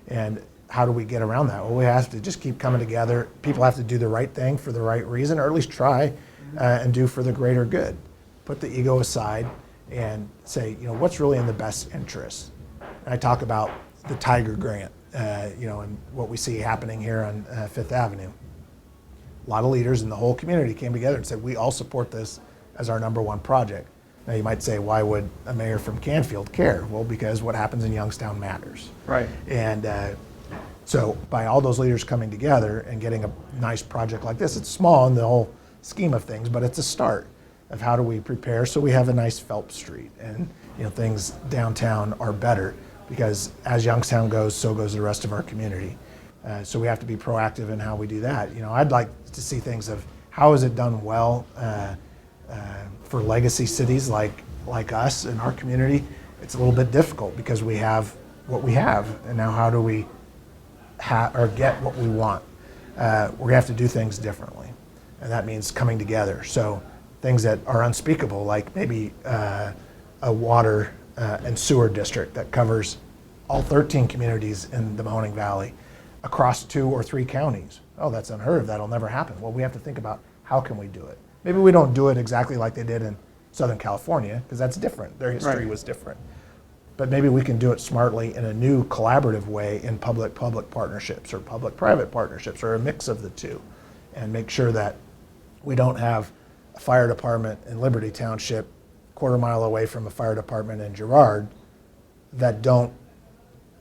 And how do we get around that? Well, we have to just keep coming together. People have to do the right thing for the right reason, or at least try and do for the greater good. Put the ego aside and say, what's really in the best interest? And I talk about the Tiger Grant, and what we see happening here on Fifth Avenue. A lot of leaders in the whole community came together and said, we all support this as our number one project. Now you might say, why would a mayor from Canfield care? Well, because what happens in Youngstown matters. Right. And so by all those leaders coming together and getting a nice project like this, it's small in the whole scheme of things, but it's a start of how do we prepare so we have a nice Phelps Street and things downtown are better, because as Youngstown goes, so goes the rest of our community. So we have to be proactive in how we do that. I'd like to see things of how is it done well for legacy cities like us in our community. It's a little bit difficult because we have what we have, and now how do we get what we want? We're gonna have to do things differently, and that means coming together. So things that are unspeakable, like maybe a water and sewer district that covers all 13 communities in the Mahoning Valley across 2 or 3 counties. Oh, that's unheard of. That'll never happen. Well, we have to think about how can we do it. Maybe we don't do it exactly like they did in Southern California, because that's different. Their history was different. But maybe we can do it smartly in a new collaborative way in public-public partnerships or public-private partnerships, or a mix of the two, and make sure that we don't have a fire department in Liberty Township quarter mile away from a fire department in Girard that don't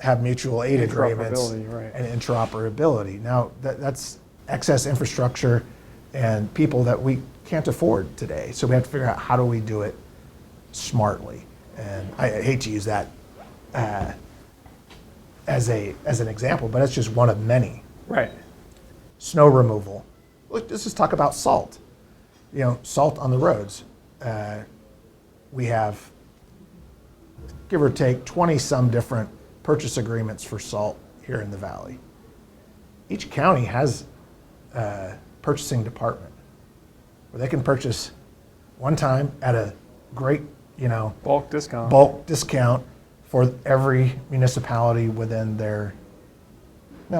have mutual aid agreements right. and interoperability. Now, that's excess infrastructure and people that we can't afford today. So we have to figure out how do we do it smartly. And I hate to use that as an example, but it's just one of many. Right. Snow removal. Let's just talk about salt. Salt on the roads. We have, give or take, 20 some different purchase agreements for salt here in the Valley. Each county has a purchasing department where they can purchase one time at a great, bulk discount for every municipality within their.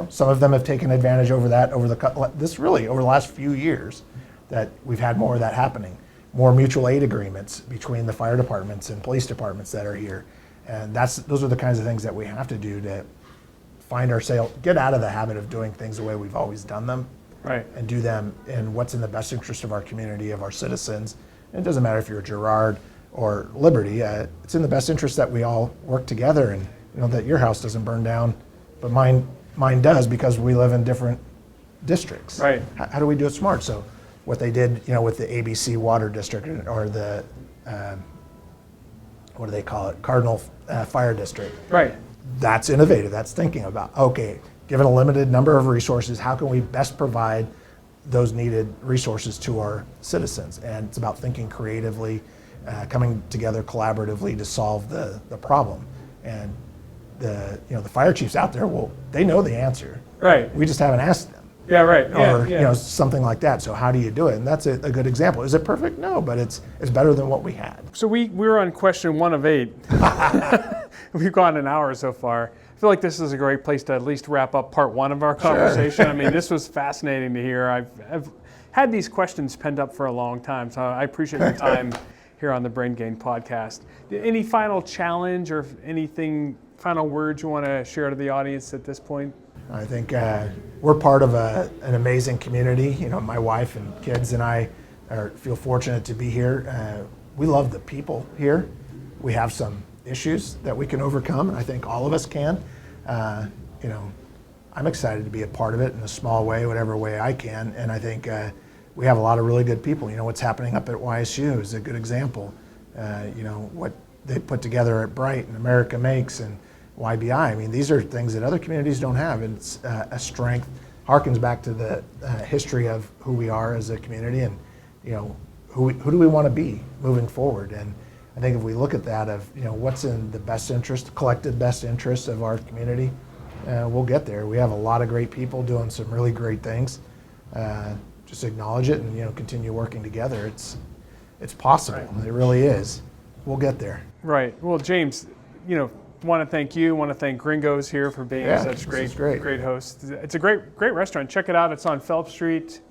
Some of them have taken advantage over that over the last few years, that we've had more of that happening. More mutual aid agreements between the fire departments and police departments that are here. And those are the kinds of things that we have to do to find ourselves, get out of the habit of doing things the way we've always done them. Right. And do them in what's in the best interest of our community, of our citizens. And it doesn't matter if you're Girard or Liberty, it's in the best interest that we all work together, and that your house doesn't burn down, but mine does, because we live in different districts. Right. How do we do it smart? So what they did, with the ABC Water District, or the, what do they call it? Cardinal Fire District. Right. That's innovative. That's thinking about, okay, given a limited number of resources, how can we best provide those needed resources to our citizens. And it's about thinking creatively, coming together collaboratively to solve the problem. And the fire chiefs out there, well, they know the answer. Right. We just haven't asked them. Yeah, right. Or something like that. So how do you do it? And that's a good example. Is it perfect? No, but it's better than what we had. So we're on question 1 of 8. We've gone an hour so far. I feel like this is a great place to at least wrap up part 1 of our conversation. Sure. I mean, this was fascinating to hear. I've had these questions penned up for a long time, so I appreciate your time here on the Brain Gain podcast. Any final challenge or anything, final words you want to share to the audience at this point? I think we're part of an amazing community. My wife and kids and I feel fortunate to be here. We love the people here. We have some issues that we can overcome, and I think all of us can. I'm excited to be a part of it in a small way, whatever way I can, and I think we have a lot of really good people. What's happening up at YSU is a good example. What they put together at Bright and America Makes and YBI. I mean, these are things that other communities don't have, and it's a strength. Harkens back to the history of who we are as a community, and who do we want to be moving forward. And I think if we look at that of what's in the best interest, collective best interest of our community, we'll get there. We have a lot of great people doing some really great things. Just acknowledge it and continue working together. It's possible. Right. It really is. We'll get there. Right. Well, James, want to thank you. Want to thank Gringos here for being such great hosts. It's a great restaurant. Check it out. It's on Phelps Street.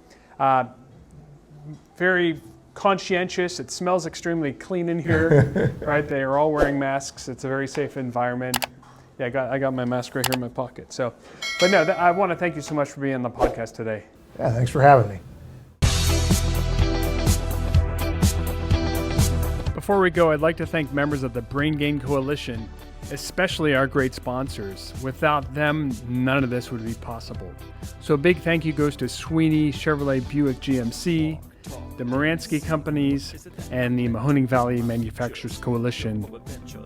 Very conscientious. It smells extremely clean in here. Right. They are all wearing masks. It's a very safe environment. Yeah, I got my mask right here in my pocket. So, but no, I want to thank you so much for being on the podcast today. Yeah, thanks for having me. Before we go, I'd like to thank members of the Brain Gain Coalition, especially our great sponsors. Without them, none of this would be possible. So a big thank you goes to Sweeney Chevrolet Buick GMC, the Moransky Companies, and the Mahoning Valley Manufacturers Coalition.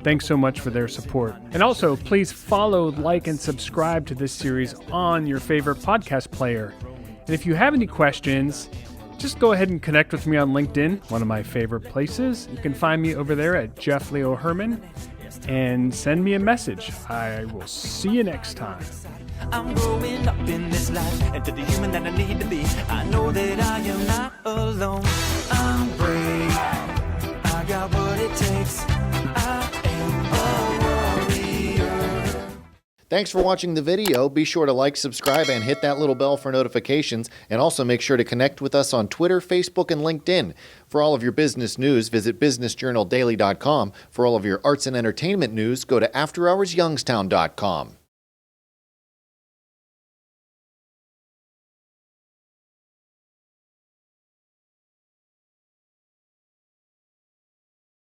Thanks so much for their support. And also, please follow, like, and subscribe to this series on your favorite podcast player. And if you have any questions, just go ahead and connect with me on LinkedIn, one of my favorite places. You can find me over there at Jeff Leo Herrmann, and send me a message. I will see you next time. I'm growing up in this life, and to the human that I need to be, I know that I am not alone. I'm brave, I got what it takes, I am a warrior. Thanks for watching the video. Be sure to like, subscribe, and hit that little bell for notifications. And also make sure to connect with us on Twitter, Facebook, and LinkedIn. For all of your business news, visit businessjournaldaily.com. For all of your arts and entertainment news, go to afterhoursyoungstown.com.